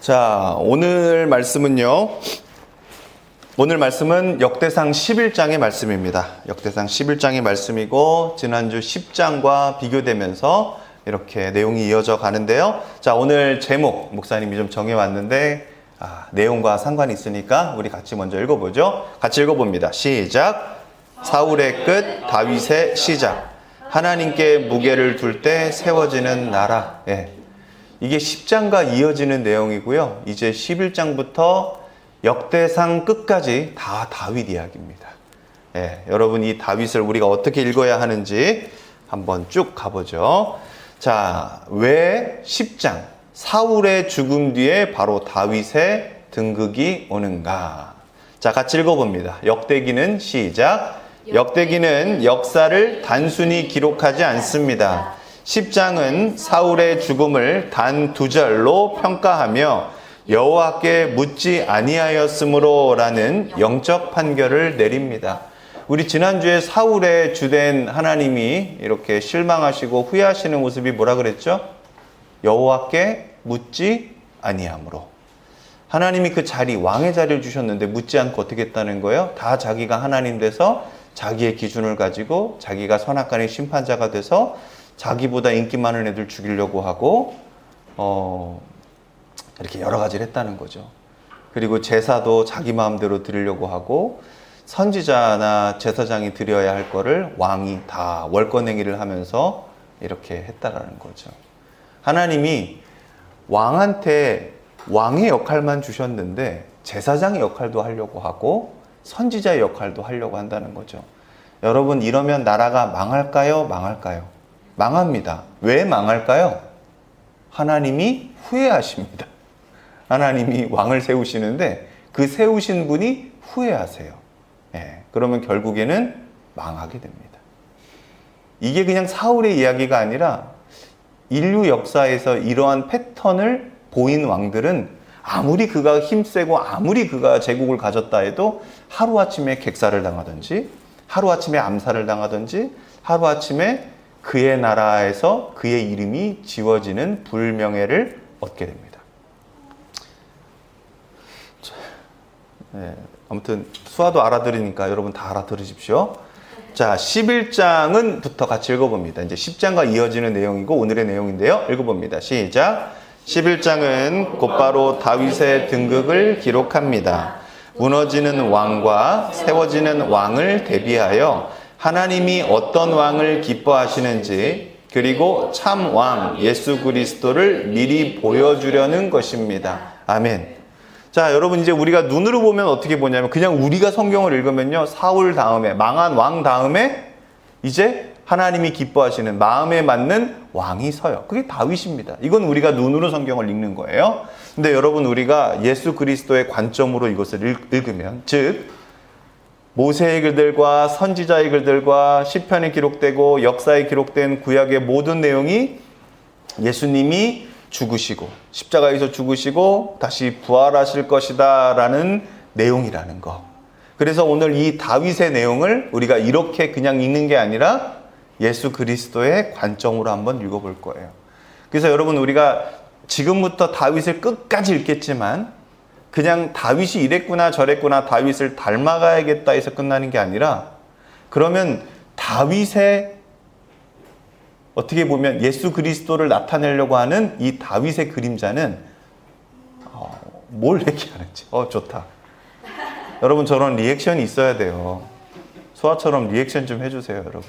자, 오늘 말씀은 역대상 11장의 말씀입니다. 역대상 11장의 말씀이고 지난주 10장과 비교되면서 이렇게 내용이 이어져 가는데요. 자, 오늘 제목 목사님이 좀 정해왔는데 내용과 상관이 있으니까 우리 같이 먼저 읽어보죠. 같이 읽어봅니다. 시작. 사울의 끝, 다윗의 시작. 하나님께 무게를 둘 때 세워지는 나라. 이게 10장과 이어지는 내용이고요. 이제 11장부터 역대상 끝까지 다 다윗 이야기입니다. 여러분 이 다윗을 우리가 어떻게 읽어야 하는지 한번 쭉 가보죠. 자, 왜 10장 사울의 죽음 뒤에 바로 다윗의 등극이 오는가? 자, 같이 읽어봅니다. 역대기는 시작. 역대기는 역사를 단순히 기록하지 않습니다. 10장은 사울의 죽음을 단 2절로 평가하며 여호와께 묻지 아니하였으므로 라는 영적 판결을 내립니다. 우리 지난주에 사울의 주된 하나님이 이렇게 실망하시고 후회하시는 모습이 뭐라 그랬죠? 여호와께 묻지 아니함으로. 하나님이 그 자리, 왕의 자리를 주셨는데 묻지 않고 어떻게 했다는 거예요? 다 자기가 하나님 돼서 자기의 기준을 가지고 자기가 선악간의 심판자가 돼서 자기보다 인기 많은 애들 죽이려고 하고 이렇게 여러 가지를 했다는 거죠. 그리고 제사도 자기 마음대로 드리려고 하고 선지자나 제사장이 드려야 할 거를 왕이 다 월권행위를 하면서 이렇게 했다라는 거죠. 하나님이 왕한테 왕의 역할만 주셨는데 제사장의 역할도 하려고 하고 선지자의 역할도 하려고 한다는 거죠. 여러분, 이러면 나라가 망할까요? 망할까요? 망합니다. 왜 망할까요? 하나님이 후회하십니다. 하나님이 왕을 세우시는데 그 세우신 분이 후회하세요. 그러면 결국에는 망하게 됩니다. 이게 그냥 사울의 이야기가 아니라 인류 역사에서 이러한 패턴을 보인 왕들은 아무리 그가 힘세고 아무리 그가 제국을 가졌다 해도 하루아침에 객사를 당하든지 하루아침에 암살을 당하든지 하루아침에 그의 나라에서 그의 이름이 지워지는 불명예를 얻게 됩니다. 아무튼 수화도 알아들으니까 여러분 다 알아들으십시오. 자, 11장은부터 같이 읽어봅니다. 이제 10장과 이어지는 내용이고 오늘의 내용인데요. 읽어봅니다. 시작. 11장은 곧바로 다윗의 등극을 기록합니다. 무너지는 왕과 세워지는 왕을 대비하여 하나님이 어떤 왕을 기뻐하시는지 그리고 참 왕 예수 그리스도를 미리 보여주려는 것입니다. 아멘. 자, 여러분 이제 우리가 눈으로 보면 어떻게 보냐면 그냥 우리가 성경을 읽으면요. 사울 다음에 망한 왕 다음에 이제 하나님이 기뻐하시는 마음에 맞는 왕이 서요. 그게 다윗입니다. 이건 우리가 눈으로 성경을 읽는 거예요. 근데 여러분 우리가 예수 그리스도의 관점으로 이것을 읽으면 즉 모세의 글들과 선지자의 글들과 시편에 기록되고 역사에 기록된 구약의 모든 내용이 예수님이 죽으시고 십자가에서 죽으시고 다시 부활하실 것이다 라는 내용이라는 거. 그래서 오늘 이 다윗의 내용을 우리가 이렇게 그냥 읽는 게 아니라 예수 그리스도의 관점으로 한번 읽어볼 거예요. 그래서 여러분 우리가 지금부터 다윗을 끝까지 읽겠지만 그냥 다윗이 이랬구나 저랬구나 다윗을 닮아가야겠다 해서 끝나는 게 아니라 그러면 다윗의 어떻게 보면 예수 그리스도를 나타내려고 하는 이 다윗의 그림자는 뭘 얘기하는지 좋다. 여러분 저런 리액션이 있어야 돼요. 소아처럼 리액션 좀 해주세요 여러분.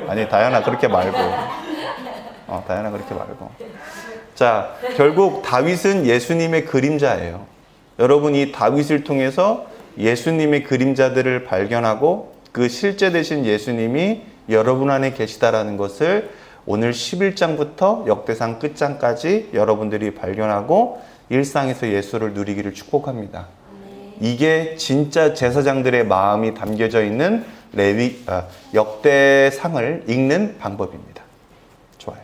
아니 다현아 그렇게 말고 다현아 그렇게 말고. 자, 결국 다윗은 예수님의 그림자예요. 여러분 이 다윗을 통해서 예수님의 그림자들을 발견하고 그 실제 되신 예수님이 여러분 안에 계시다라는 것을 오늘 11장부터 역대상 끝장까지 여러분들이 발견하고 일상에서 예수를 누리기를 축복합니다. 이게 진짜 제사장들의 마음이 담겨져 있는 역대상을 읽는 방법입니다. 좋아요.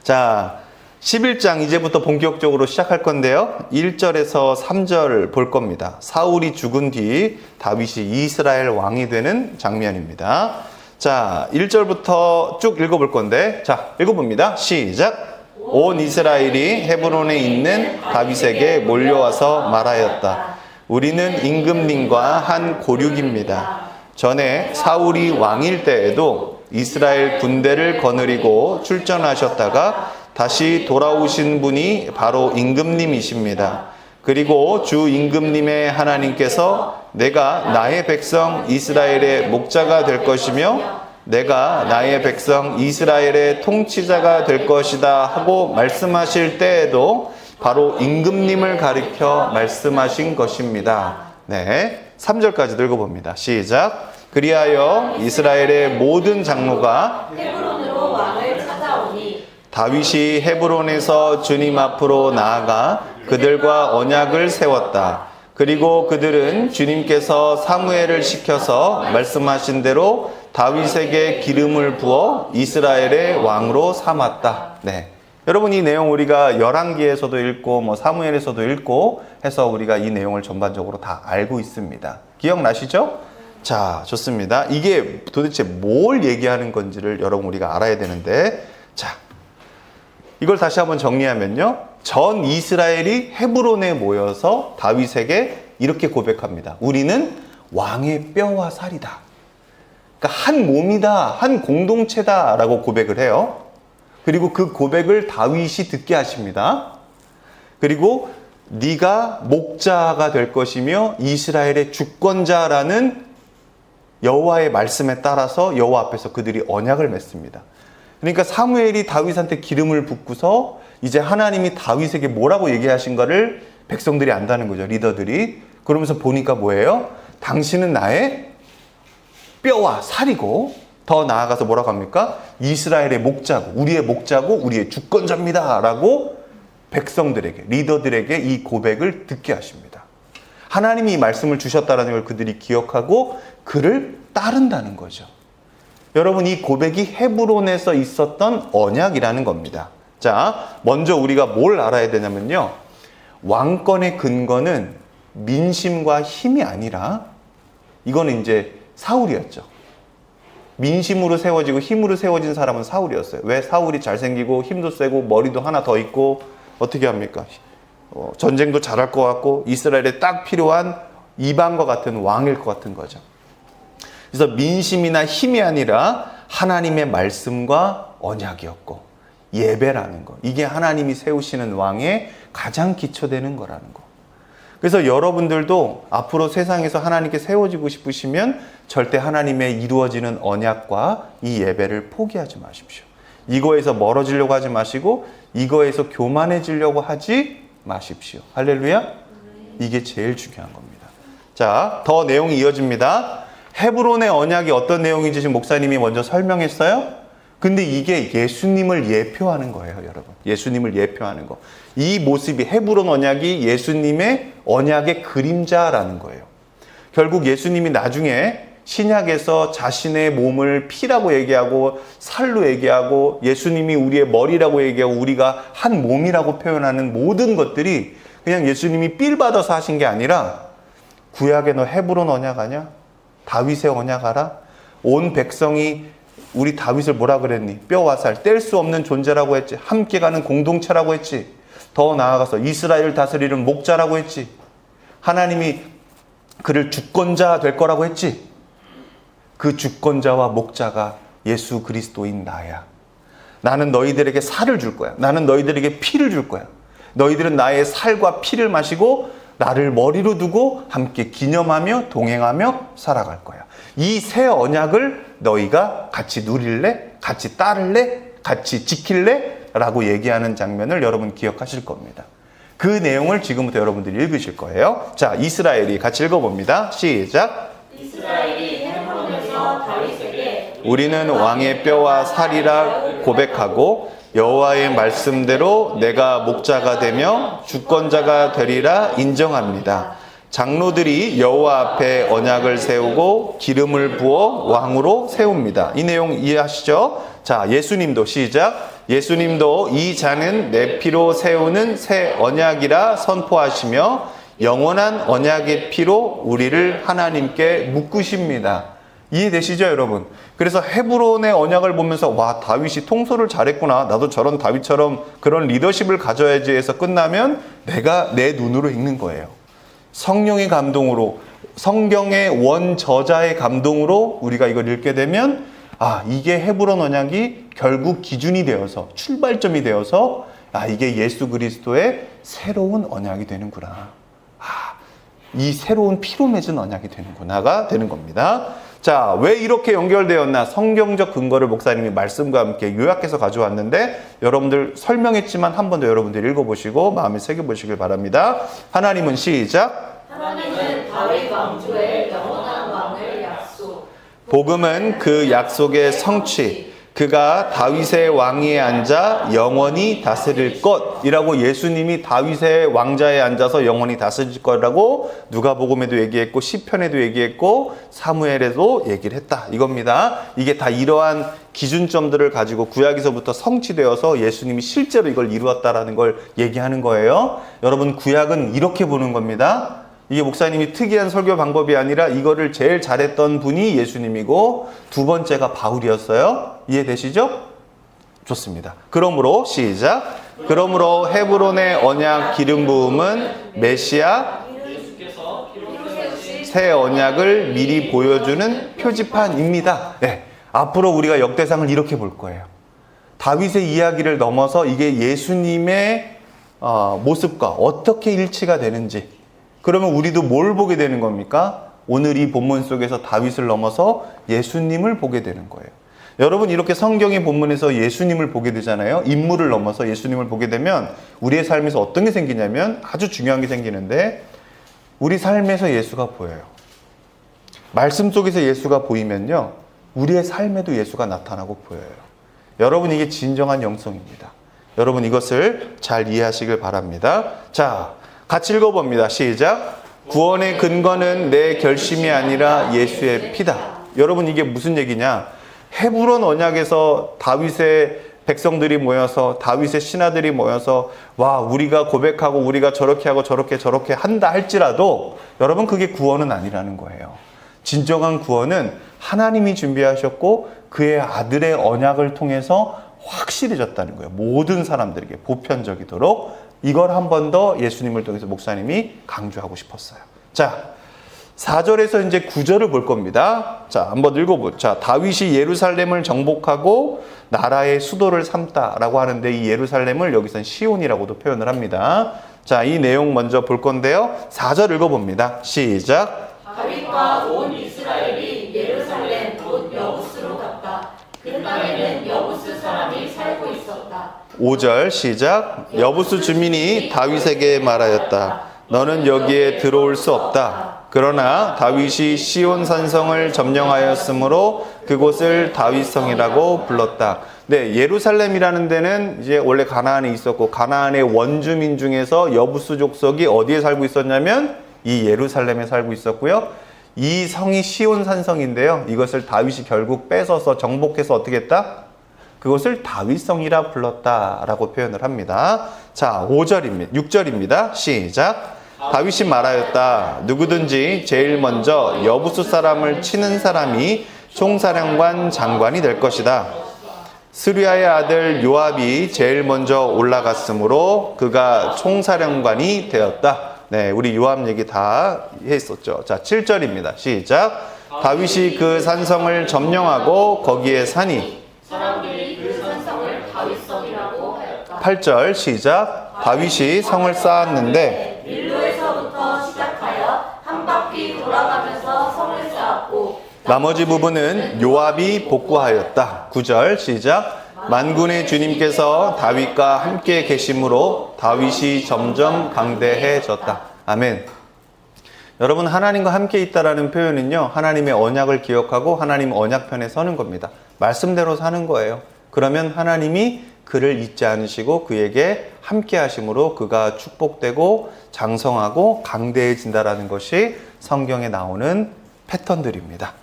자, 11장 이제부터 본격적으로 시작할 건데요. 1절에서 3절 볼 겁니다. 사울이 죽은 뒤 다윗이 이스라엘 왕이 되는 장면입니다. 자, 1절부터 쭉 읽어볼 건데 자, 읽어봅니다. 시작. 온 이스라엘이 헤브론에 있는 다윗에게 몰려와서 말하였다. 우리는 임금님과 한 고륙입니다. 전에 사울이 왕일 때에도 이스라엘 군대를 거느리고 출전하셨다가 다시 돌아오신 분이 바로 임금님이십니다. 그리고 주 임금님의 하나님께서 내가 나의 백성 이스라엘의 목자가 될 것이며 내가 나의 백성 이스라엘의 통치자가 될 것이다 하고 말씀하실 때에도 바로 임금님을 가리켜 말씀하신 것입니다. 네, 3절까지 읽어봅니다. 시작. 그리하여 이스라엘의 모든 장로가 헤브론으로 왕을 찾아오니 다윗이 헤브론에서 주님 앞으로 나아가 그들과 언약을 세웠다. 그리고 그들은 주님께서 사무엘을 시켜서 말씀하신 대로 다윗에게 기름을 부어 이스라엘의 왕으로 삼았다. 네. 여러분, 이 내용 우리가 열왕기에서도 읽고 사무엘에서도 읽고 해서 우리가 이 내용을 전반적으로 다 알고 있습니다. 기억나시죠? 자, 좋습니다. 이게 도대체 뭘 얘기하는 건지를 여러분 우리가 알아야 되는데, 자, 이걸 다시 한번 정리하면요. 전 이스라엘이 헤브론에 모여서 다윗에게 이렇게 고백합니다. 우리는 왕의 뼈와 살이다. 그러니까 한 몸이다, 한 공동체다 라고 고백을 해요. 그리고 그 고백을 다윗이 듣게 하십니다. 그리고 네가 목자가 될 것이며 이스라엘의 주권자라는 여호와의 말씀에 따라서 여호와 앞에서 그들이 언약을 맺습니다. 그러니까 사무엘이 다윗한테 기름을 붓고서 이제 하나님이 다윗에게 뭐라고 얘기하신가를 백성들이 안다는 거죠. 리더들이. 그러면서 보니까 뭐예요? 당신은 나의 뼈와 살이고 더 나아가서 뭐라고 합니까? 이스라엘의 목자고 우리의 주권자입니다 라고 백성들에게, 리더들에게 이 고백을 듣게 하십니다. 하나님이 이 말씀을 주셨다는 걸 그들이 기억하고 그를 따른다는 거죠. 여러분, 이 고백이 헤브론에서 있었던 언약이라는 겁니다. 자, 먼저 우리가 뭘 알아야 되냐면요. 왕권의 근거는 민심과 힘이 아니라 이거는 이제 사울이었죠. 민심으로 세워지고 힘으로 세워진 사람은 사울이었어요. 왜? 사울이 잘생기고 힘도 세고 머리도 하나 더 있고 어떻게 합니까? 전쟁도 잘할 것 같고 이스라엘에 딱 필요한 이방과 같은 왕일 것 같은 거죠. 그래서 민심이나 힘이 아니라 하나님의 말씀과 언약이었고 예배라는 거. 이게 하나님이 세우시는 왕의 가장 기초되는 거라는 거. 그래서 여러분들도 앞으로 세상에서 하나님께 세워지고 싶으시면 절대 하나님의 이루어지는 언약과 이 예배를 포기하지 마십시오. 이거에서 멀어지려고 하지 마시고 이거에서 교만해지려고 하지 마십시오. 할렐루야? 이게 제일 중요한 겁니다. 자, 더 내용이 이어집니다. 헤브론의 언약이 어떤 내용인지 지금 목사님이 먼저 설명했어요. 근데 이게 예수님을 예표하는 거예요, 여러분. 예수님을 예표하는 거. 이 모습이 헤브론 언약이 예수님의 언약의 그림자라는 거예요. 결국 예수님이 나중에 신약에서 자신의 몸을 피라고 얘기하고 살로 얘기하고 예수님이 우리의 머리라고 얘기하고 우리가 한 몸이라고 표현하는 모든 것들이 그냥 예수님이 삘 받아서 하신 게 아니라 구약에 너 헤브론 언약 아냐? 다윗의 언약 알아? 온 백성이 우리 다윗을 뭐라 그랬니? 뼈와 살, 뗄 수 없는 존재라고 했지. 함께 가는 공동체라고 했지. 더 나아가서 이스라엘을 다스리는 목자라고 했지. 하나님이 그를 주권자 될 거라고 했지. 그 주권자와 목자가 예수 그리스도인 나야. 나는 너희들에게 살을 줄 거야. 나는 너희들에게 피를 줄 거야. 너희들은 나의 살과 피를 마시고 나를 머리로 두고 함께 기념하며 동행하며 살아갈 거야. 이 새 언약을 너희가 같이 누릴래? 같이 따를래? 같이 지킬래? 라고 얘기하는 장면을 여러분 기억하실 겁니다. 그 내용을 지금부터 여러분들이 읽으실 거예요. 자, 이스라엘이 같이 읽어봅니다. 시작. 이스라엘이 헤브론에서 다윗에게 우리는 왕의 뼈와 살이라 고백하고 여호와의 말씀대로 내가 목자가 되며 주권자가 되리라 인정합니다. 장로들이 여호와 앞에 언약을 세우고 기름을 부어 왕으로 세웁니다. 이 내용 이해하시죠? 자, 예수님도 시작. 예수님도 이 잔은 내 피로 세우는 새 언약이라 선포하시며 영원한 언약의 피로 우리를 하나님께 묶으십니다. 이해되시죠, 여러분? 그래서 헤브론의 언약을 보면서 와, 다윗이 통솔을 잘했구나. 나도 저런 다윗처럼 그런 리더십을 가져야지 해서 끝나면 내가 내 눈으로 읽는 거예요. 성령의 감동으로, 성경의 원저자의 감동으로 우리가 이걸 읽게 되면 아, 이게 헤브론 언약이 결국 기준이 되어서, 출발점이 되어서 아, 이게 예수 그리스도의 새로운 언약이 되는구나. 아, 이 새로운 피로 맺은 언약이 되는구나가 되는 겁니다. 자, 왜 이렇게 연결되었나? 성경적 근거를 목사님이 말씀과 함께 요약해서 가져왔는데 여러분들 설명했지만 한 번 더 여러분들 읽어보시고 마음에 새겨보시길 바랍니다. 하나님은 시작. 하나님은 다윗 왕조의 영원한 왕을 약속. 복음은 그 약속의 성취. 그가 다윗의 왕위에 앉아 영원히 다스릴 것이라고 예수님이 다윗의 왕자에 앉아서 영원히 다스릴 거라고 누가복음에도 얘기했고 시편에도 얘기했고 사무엘에도 얘기를 했다 이겁니다. 이게 다 이러한 기준점들을 가지고 구약에서부터 성취되어서 예수님이 실제로 이걸 이루었다라는 걸 얘기하는 거예요. 여러분, 구약은 이렇게 보는 겁니다. 이게 목사님이 특이한 설교 방법이 아니라 이거를 제일 잘했던 분이 예수님이고 두 번째가 바울이었어요. 이해되시죠? 좋습니다. 그러므로 시작. 그러므로 헤브론의 언약 기름 부음은 메시아 새 언약을 미리 보여주는 표지판입니다. 네, 앞으로 우리가 역대상을 이렇게 볼 거예요. 다윗의 이야기를 넘어서 이게 예수님의 모습과 어떻게 일치가 되는지. 그러면 우리도 뭘 보게 되는 겁니까? 오늘 이 본문 속에서 다윗을 넘어서 예수님을 보게 되는 거예요. 여러분, 이렇게 성경의 본문에서 예수님을 보게 되잖아요. 인물을 넘어서 예수님을 보게 되면 우리의 삶에서 어떤 게 생기냐면 아주 중요한 게 생기는데 우리 삶에서 예수가 보여요. 말씀 속에서 예수가 보이면요, 우리의 삶에도 예수가 나타나고 보여요. 여러분, 이게 진정한 영성입니다. 여러분, 이것을 잘 이해하시길 바랍니다. 자, 같이 읽어봅니다. 시작. 구원의 근거는 내 결심이 아니라 예수의 피다. 여러분, 이게 무슨 얘기냐? 헤브론 언약에서 다윗의 백성들이 모여서 다윗의 신하들이 모여서 와, 우리가 고백하고 우리가 저렇게 하고 저렇게 한다 할지라도 여러분, 그게 구원은 아니라는 거예요. 진정한 구원은 하나님이 준비하셨고 그의 아들의 언약을 통해서 확실해졌다는 거예요. 모든 사람들에게 보편적이도록. 이걸 한 번 더 예수님을 통해서 목사님이 강조하고 싶었어요. 자, 4절에서 이제 9절을 볼 겁니다. 자, 한번 읽어보죠. 자, 다윗이 예루살렘을 정복하고 나라의 수도를 삼다라고 하는데 이 예루살렘을 여기서는 시온이라고도 표현을 합니다. 자, 이 내용 먼저 볼 건데요. 4절 읽어봅니다. 시작. 다윗과 온 이스라엘이 예루살렘 곧 여부스로 갔다. 그 땅에는 여부스 사람이 살고 있었다. 5절 시작. 여부스 주민이 다윗에게 말하였다. 너는 여기에 들어올 수 없다. 그러나 다윗이 시온 산성을 점령하였으므로 그곳을 다윗성이라고 불렀다. 네, 예루살렘이라는 데는 이제 원래 가나안에 있었고 가나안의 원주민 중에서 여부스 족속이 어디에 살고 있었냐면 이 예루살렘에 살고 있었고요. 이 성이 시온 산성인데요. 이것을 다윗이 결국 뺏어서 정복해서 어떻게 했다? 그것을 다윗성이라 불렀다라고 표현을 합니다. 자, 6절입니다. 시작. 다윗이 말하였다. 누구든지 제일 먼저 여부수 사람을 치는 사람이 총사령관 장관이 될 것이다. 스루야의 아들 요압이 제일 먼저 올라갔으므로 그가 총사령관이 되었다. 네, 우리 요압 얘기 다 했었죠. 자, 7절입니다. 시작. 다윗이 그 산성을 점령하고 거기에 사니. 사람들이 그 산성을 다윗성이라고 하였다. 8절 시작. 다윗이 성을 쌓았는데 밀로에서부터 시작하여 한 바퀴 돌아가면서 성을 쌓았고 나머지 부분은 요압이 복구하였다. 9절 시작. 만군의 주님께서 다윗과 함께 계심으로 다윗이 점점 강대해졌다. 아멘. 여러분, 하나님과 함께 있다라는 표현은요, 하나님의 언약을 기억하고 하나님 언약편에 서는 겁니다. 말씀대로 사는 거예요. 그러면 하나님이 그를 잊지 않으시고 그에게 함께 하심으로 그가 축복되고 장성하고 강대해진다라는 것이 성경에 나오는 패턴들입니다.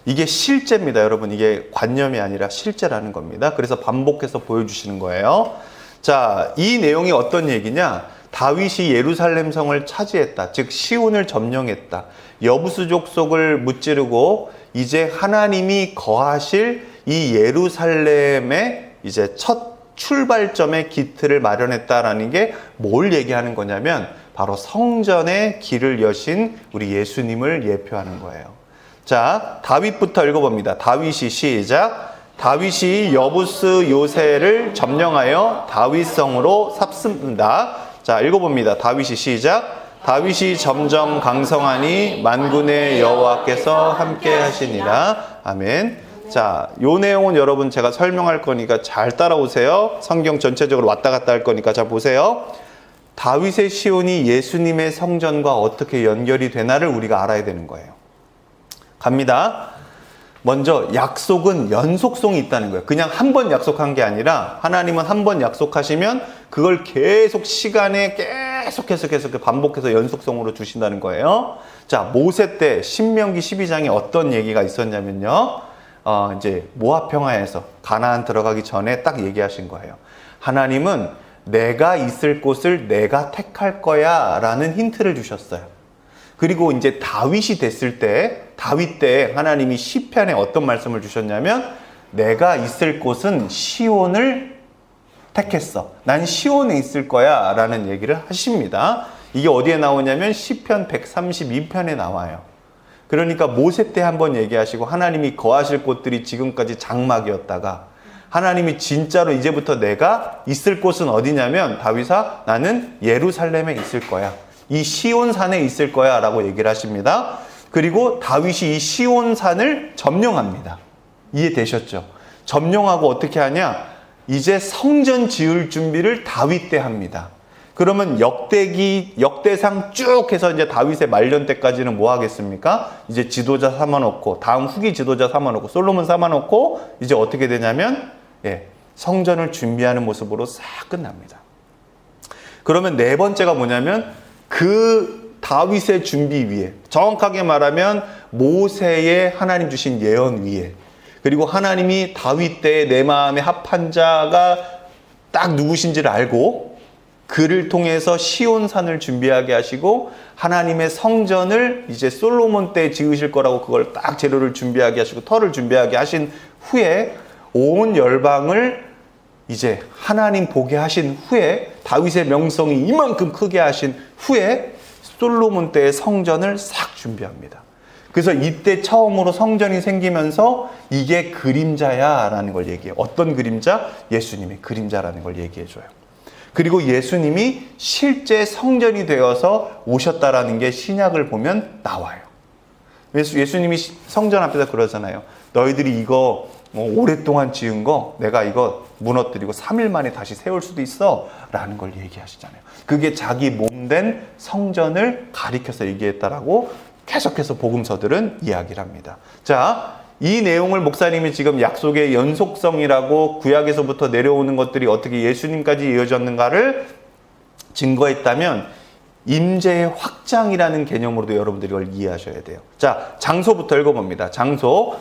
이게 실제입니다, 여러분. 이게 관념이 아니라 실제라는 겁니다. 그래서 반복해서 보여주시는 거예요. 자, 이 내용이 어떤 얘기냐? 다윗이 예루살렘 성을 차지했다. 즉 시온을 점령했다. 여부스 족속을 무찌르고 이제 하나님이 거하실 이 예루살렘의 이제 첫 출발점의 기틀을 마련했다라는 게 뭘 얘기하는 거냐면 바로 성전의 길을 여신 우리 예수님을 예표하는 거예요. 자, 다윗부터 읽어봅니다. 다윗이 시작. 다윗이 여부스 요새를 점령하여 다윗성으로 삽습니다. 자, 읽어봅니다. 다윗이 시작. 다윗이 점점 강성하니 만군의 여호와께서 함께 하시니라. 아멘. 자, 요 내용은 여러분 제가 설명할 거니까 잘 따라오세요. 성경 전체적으로 왔다 갔다 할 거니까 자 보세요. 다윗의 시온이 예수님의 성전과 어떻게 연결이 되나를 우리가 알아야 되는 거예요. 갑니다. 먼저 약속은 연속성이 있다는 거예요. 그냥 한 번 약속한 게 아니라 하나님은 한 번 약속하시면 그걸 계속 시간에 계속해서 반복해서 연속성으로 주신다는 거예요. 자, 모세 때 신명기 12장에 어떤 얘기가 있었냐면요. 이제 모압 평화에서 가나안 들어가기 전에 딱 얘기하신 거예요. 하나님은 내가 있을 곳을 내가 택할 거야 라는 힌트를 주셨어요. 그리고 이제 다윗이 됐을 때, 다윗 때 하나님이 시편에 어떤 말씀을 주셨냐면 내가 있을 곳은 시온을 택했어. 난 시온에 있을 거야 라는 얘기를 하십니다. 이게 어디에 나오냐면 시편 132편에 나와요. 그러니까 모세 때 한번 얘기하시고 하나님이 거하실 곳들이 지금까지 장막이었다가 하나님이 진짜로 이제부터 내가 있을 곳은 어디냐면 다윗아 나는 예루살렘에 있을 거야. 이 시온산에 있을 거야 라고 얘기를 하십니다. 그리고 다윗이 이 시온산을 점령합니다. 이해되셨죠? 점령하고 어떻게 하냐? 이제 성전 지을 준비를 다윗 때 합니다. 그러면 역대상 쭉 해서 이제 다윗의 말년 때까지는 뭐 하겠습니까? 이제 지도자 삼아놓고, 다음 후기 지도자 삼아놓고, 솔로몬 삼아놓고, 이제 어떻게 되냐면, 성전을 준비하는 모습으로 싹 끝납니다. 그러면 네 번째가 뭐냐면, 그 다윗의 준비 위에, 정확하게 말하면 모세의 하나님 주신 예언 위에, 그리고 하나님이 다윗 때의 내 마음에 합한 자가 딱 누구신지를 알고 그를 통해서 시온산을 준비하게 하시고 하나님의 성전을 이제 솔로몬 때 지으실 거라고 그걸 딱 재료를 준비하게 하시고 터를 준비하게 하신 후에 온 열방을 이제 하나님 보게 하신 후에 다윗의 명성이 이만큼 크게 하신 후에 솔로몬 때의 성전을 싹 준비합니다. 그래서 이때 처음으로 성전이 생기면서 이게 그림자야 라는 걸 얘기해요. 어떤 그림자? 예수님의 그림자라는 걸 얘기해줘요. 그리고 예수님이 실제 성전이 되어서 오셨다라는 게 신약을 보면 나와요. 예수님이 성전 앞에서 그러잖아요. 너희들이 이거 오랫동안 지은 거 내가 이거 무너뜨리고 3일 만에 다시 세울 수도 있어 라는 걸 얘기하시잖아요. 그게 자기 몸된 성전을 가리켜서 얘기했다라고 계속해서 복음서들은 이야기를 합니다. 자, 이 내용을 목사님이 지금 약속의 연속성이라고 구약에서부터 내려오는 것들이 어떻게 예수님까지 이어졌는가를 증거했다면 임재의 확장이라는 개념으로도 여러분들이 이걸 이해하셔야 돼요. 자, 장소부터 읽어봅니다. 장소,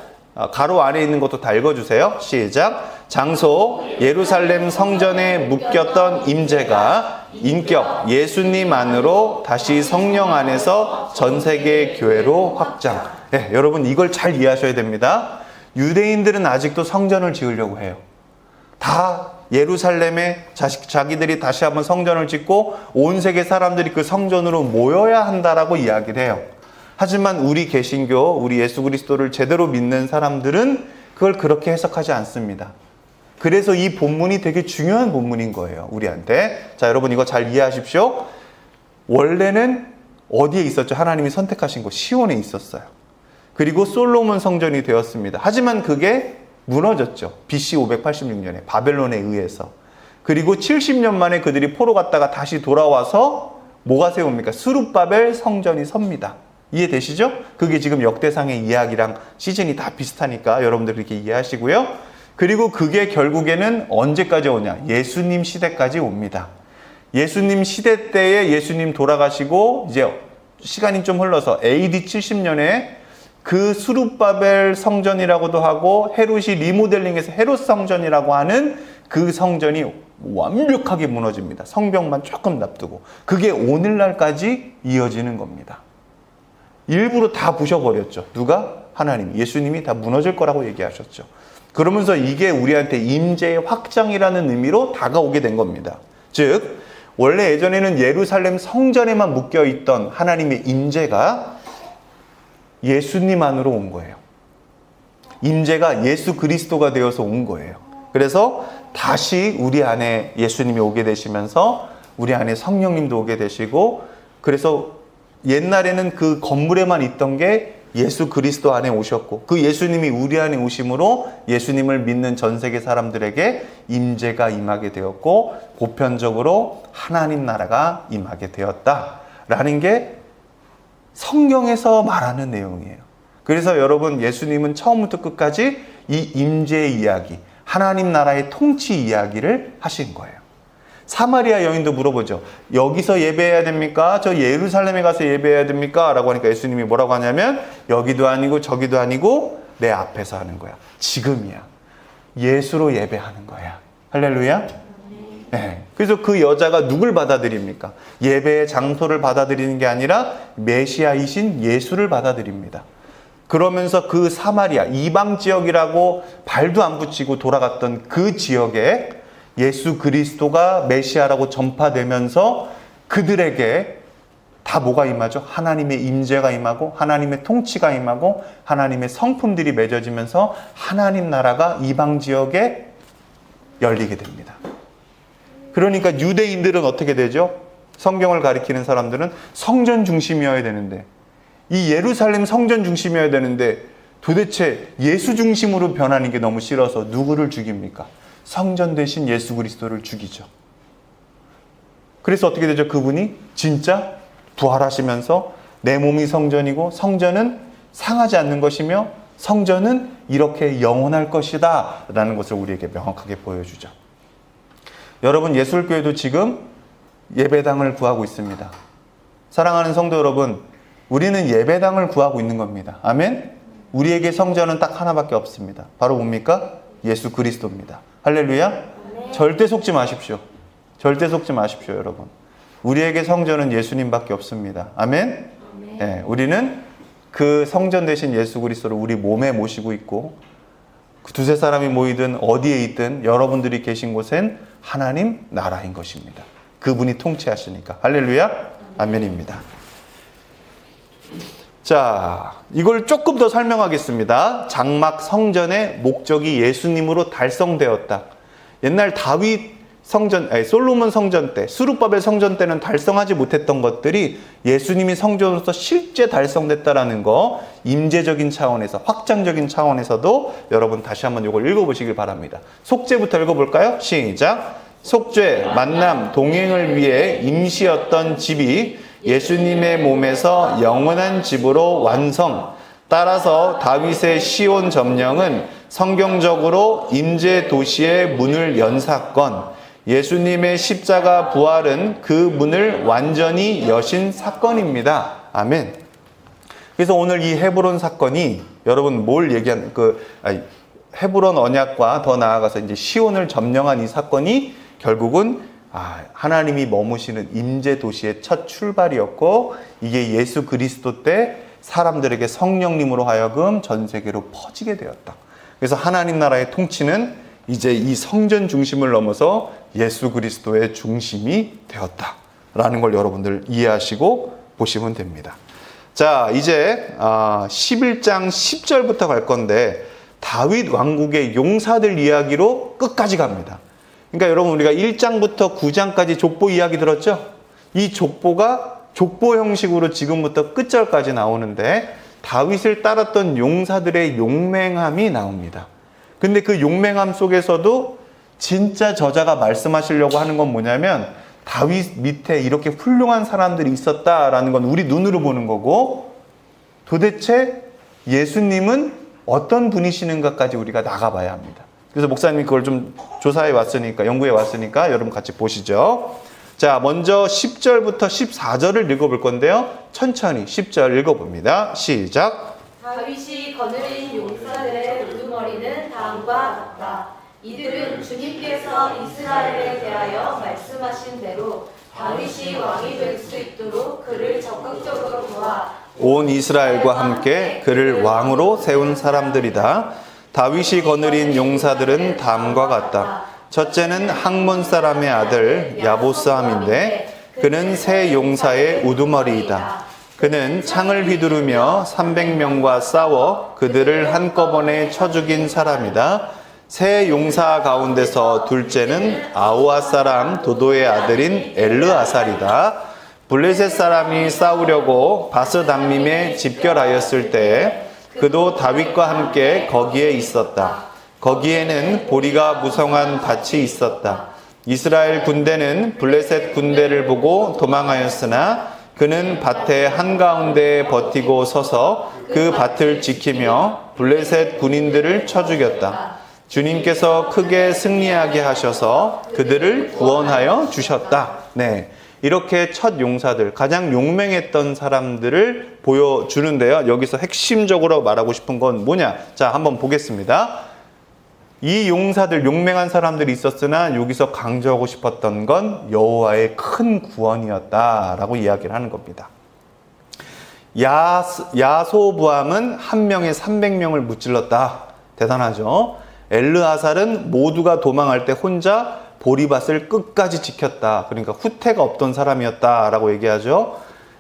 가로 안에 있는 것도 다 읽어주세요. 시작. 장소, 예루살렘 성전에 묶였던 임재가 인격 예수님 안으로 다시 성령 안에서 전 세계 교회로 확장. 네, 여러분 이걸 잘 이해하셔야 됩니다. 유대인들은 아직도 성전을 지으려고 해요. 다 예루살렘에 자기들이 다시 한번 성전을 짓고 온 세계 사람들이 그 성전으로 모여야 한다라고 이야기를 해요. 하지만 우리 개신교, 우리 예수 그리스도를 제대로 믿는 사람들은 그걸 그렇게 해석하지 않습니다. 그래서 이 본문이 되게 중요한 본문인 거예요, 우리한테. 자, 여러분 이거 잘 이해하십시오. 원래는 어디에 있었죠? 하나님이 선택하신 곳, 시온에 있었어요. 그리고 솔로몬 성전이 되었습니다. 하지만 그게 무너졌죠. BC 586년에 바벨론에 의해서. 그리고 70년 만에 그들이 포로 갔다가 다시 돌아와서 뭐가 세웁니까? 스룹바벨 성전이 섭니다. 이해되시죠? 그게 지금 역대상의 이야기랑 시즌이 다 비슷하니까 여러분들 이렇게 이해하시고요. 그리고 그게 결국에는 언제까지 오냐? 예수님 시대까지 옵니다. 예수님 시대 때에 예수님 돌아가시고 이제 시간이 좀 흘러서 AD 70년에 그 스룹바벨 성전이라고도 하고 헤롯이 리모델링해서 헤롯 성전이라고 하는 그 성전이 완벽하게 무너집니다. 성벽만 조금 놔두고. 그게 오늘날까지 이어지는 겁니다. 일부러 다 부셔버렸죠. 누가? 하나님, 예수님이 다 무너질 거라고 얘기하셨죠. 그러면서 이게 우리한테 임재의 확장이라는 의미로 다가오게 된 겁니다. 즉 원래 예전에는 예루살렘 성전에만 묶여있던 하나님의 임재가 예수님 안으로 온 거예요. 임재가 예수 그리스도가 되어서 온 거예요. 그래서 다시 우리 안에 예수님이 오게 되시면서 우리 안에 성령님도 오게 되시고, 그래서 옛날에는 그 건물에만 있던 게 예수 그리스도 안에 오셨고, 그 예수님이 우리 안에 오심으로 예수님을 믿는 전 세계 사람들에게 임재가 임하게 되었고 보편적으로 하나님 나라가 임하게 되었다라는 게 성경에서 말하는 내용이에요. 그래서 여러분, 예수님은 처음부터 끝까지 이 임재의 이야기, 하나님 나라의 통치 이야기를 하신 거예요. 사마리아 여인도 물어보죠. 여기서 예배해야 됩니까? 저 예루살렘에 가서 예배해야 됩니까? 라고 하니까 예수님이 뭐라고 하냐면, 여기도 아니고 저기도 아니고 내 앞에서 하는 거야. 지금이야. 예수로 예배하는 거야. 할렐루야. 네. 그래서 그 여자가 누굴 받아들입니까? 예배의 장소를 받아들이는 게 아니라 메시아이신 예수를 받아들입니다. 그러면서 그 사마리아, 이방 지역이라고 발도 안 붙이고 돌아갔던 그 지역에 예수 그리스도가 메시아라고 전파되면서 그들에게 다 뭐가 임하죠? 하나님의 임재가 임하고 하나님의 통치가 임하고 하나님의 성품들이 맺어지면서 하나님 나라가 이방 지역에 열리게 됩니다. 그러니까 유대인들은 어떻게 되죠? 성경을 가리키는 사람들은 성전 중심이어야 되는데, 이 예루살렘 성전 중심이어야 되는데 도대체 예수 중심으로 변하는 게 너무 싫어서 누구를 죽입니까? 성전 대신 예수 그리스도를 죽이죠. 그래서 어떻게 되죠? 그분이 진짜 부활하시면서 내 몸이 성전이고 성전은 상하지 않는 것이며 성전은 이렇게 영원할 것이다 라는 것을 우리에게 명확하게 보여주죠. 여러분, 예술교회도 지금 예배당을 구하고 있습니다. 사랑하는 성도 여러분, 우리는 예배당을 구하고 있는 겁니다. 아멘? 우리에게 성전은 딱 하나밖에 없습니다. 바로 뭡니까? 예수 그리스도입니다. 할렐루야. 네. 절대 속지 마십시오. 절대 속지 마십시오, 여러분. 우리에게 성전은 예수님밖에 없습니다. 아멘? 네, 우리는 그 성전 대신 예수 그리스도를 우리 몸에 모시고 있고, 그 두세 사람이 모이든 어디에 있든 여러분들이 계신 곳엔 하나님 나라인 것입니다. 그분이 통치하시니까. 할렐루야. 아멘입니다. 자, 이걸 조금 더 설명하겠습니다. 장막 성전의 목적이 예수님으로 달성되었다. 옛날 다윗 성전, 솔로몬 성전 때, 스룹바벨 성전 때는 달성하지 못했던 것들이 예수님이 성전으로서 실제 달성됐다라는 거, 임재적인 차원에서, 확장적인 차원에서도 여러분 다시 한번 이걸 읽어보시길 바랍니다. 속죄부터 읽어볼까요? 시작. 속죄, 만남, 동행을 위해 임시였던 집이 예수님의 몸에서 영원한 집으로 완성. 따라서 다윗의 시온 점령은 성경적으로 임재 도시의 문을 연 사건, 예수님의 십자가 부활은 그 문을 완전히 여신 사건입니다. 아멘. 그래서 오늘 이 헤브론 사건이 여러분 뭘 얘기한 헤브론 언약과 더 나아가서 이제 시온을 점령한 이 사건이 결국은 하나님이 머무시는 임재 도시의 첫 출발이었고, 이게 예수 그리스도 때 사람들에게 성령님으로 하여금 전 세계로 퍼지게 되었다. 그래서 하나님 나라의 통치는 이제 이 성전 중심을 넘어서 예수 그리스도의 중심이 되었다라는 걸 여러분들 이해하시고 보시면 됩니다. 자, 이제 11장 10절부터 갈 건데, 다윗 왕국의 용사들 이야기로 끝까지 갑니다. 그러니까 여러분, 우리가 1장부터 9장까지 족보 이야기 들었죠? 이 족보가 족보 형식으로 지금부터 끝절까지 나오는데, 다윗을 따랐던 용사들의 용맹함이 나옵니다. 근데 그 용맹함 속에서도 진짜 저자가 말씀하시려고 하는 건 뭐냐면, 다윗 밑에 이렇게 훌륭한 사람들이 있었다라는 건 우리 눈으로 보는 거고, 도대체 예수님은 어떤 분이시는가까지 우리가 나가봐야 합니다. 그래서 목사님이 그걸 좀 조사해 왔으니까, 연구해 왔으니까 여러분 같이 보시죠. 자, 먼저 10절부터 14절을 읽어볼 건데요. 천천히 10절 읽어봅니다. 시작. 다윗이 거느린 용사들의 우두머리는 다음과 같다. 이들은 주님께서 이스라엘에 대하여 말씀하신 대로 다윗이 왕이 될 수 있도록 그를 적극적으로 도와 온 이스라엘과 함께 그를 왕으로 세운 사람들이다. 다윗이 거느린 용사들은 다음과 같다. 첫째는 학몬 사람의 아들 야보스함인데 그는 세 용사의 우두머리이다. 그는 창을 휘두르며 300명과 싸워 그들을 한꺼번에 쳐 죽인 사람이다. 세 용사 가운데서 둘째는 아우아 사람 도도의 아들인 엘르아살이다. 블레셋 사람이 싸우려고 바스담밈에 집결하였을 때 그도 다윗과 함께 거기에 있었다. 거기에는 보리가 무성한 밭이 있었다. 이스라엘 군대는 블레셋 군대를 보고 도망하였으나 그는 밭의 한가운데에 버티고 서서 그 밭을 지키며 블레셋 군인들을 쳐 죽였다. 주님께서 크게 승리하게 하셔서 그들을 구원하여 주셨다. 네. 이렇게 첫 용사들, 가장 용맹했던 사람들을 보여주는데요. 여기서 핵심적으로 말하고 싶은 건 뭐냐? 자, 한번 보겠습니다. 이 용사들, 용맹한 사람들이 있었으나 여기서 강조하고 싶었던 건 여호와의 큰 구원이었다라고 이야기를 하는 겁니다. 야소부함은 한 명에 300명을 무찔렀다. 대단하죠? 엘르아살은 모두가 도망할 때 혼자 보리밭을 끝까지 지켰다. 그러니까 후퇴가 없던 사람이었다라고 얘기하죠.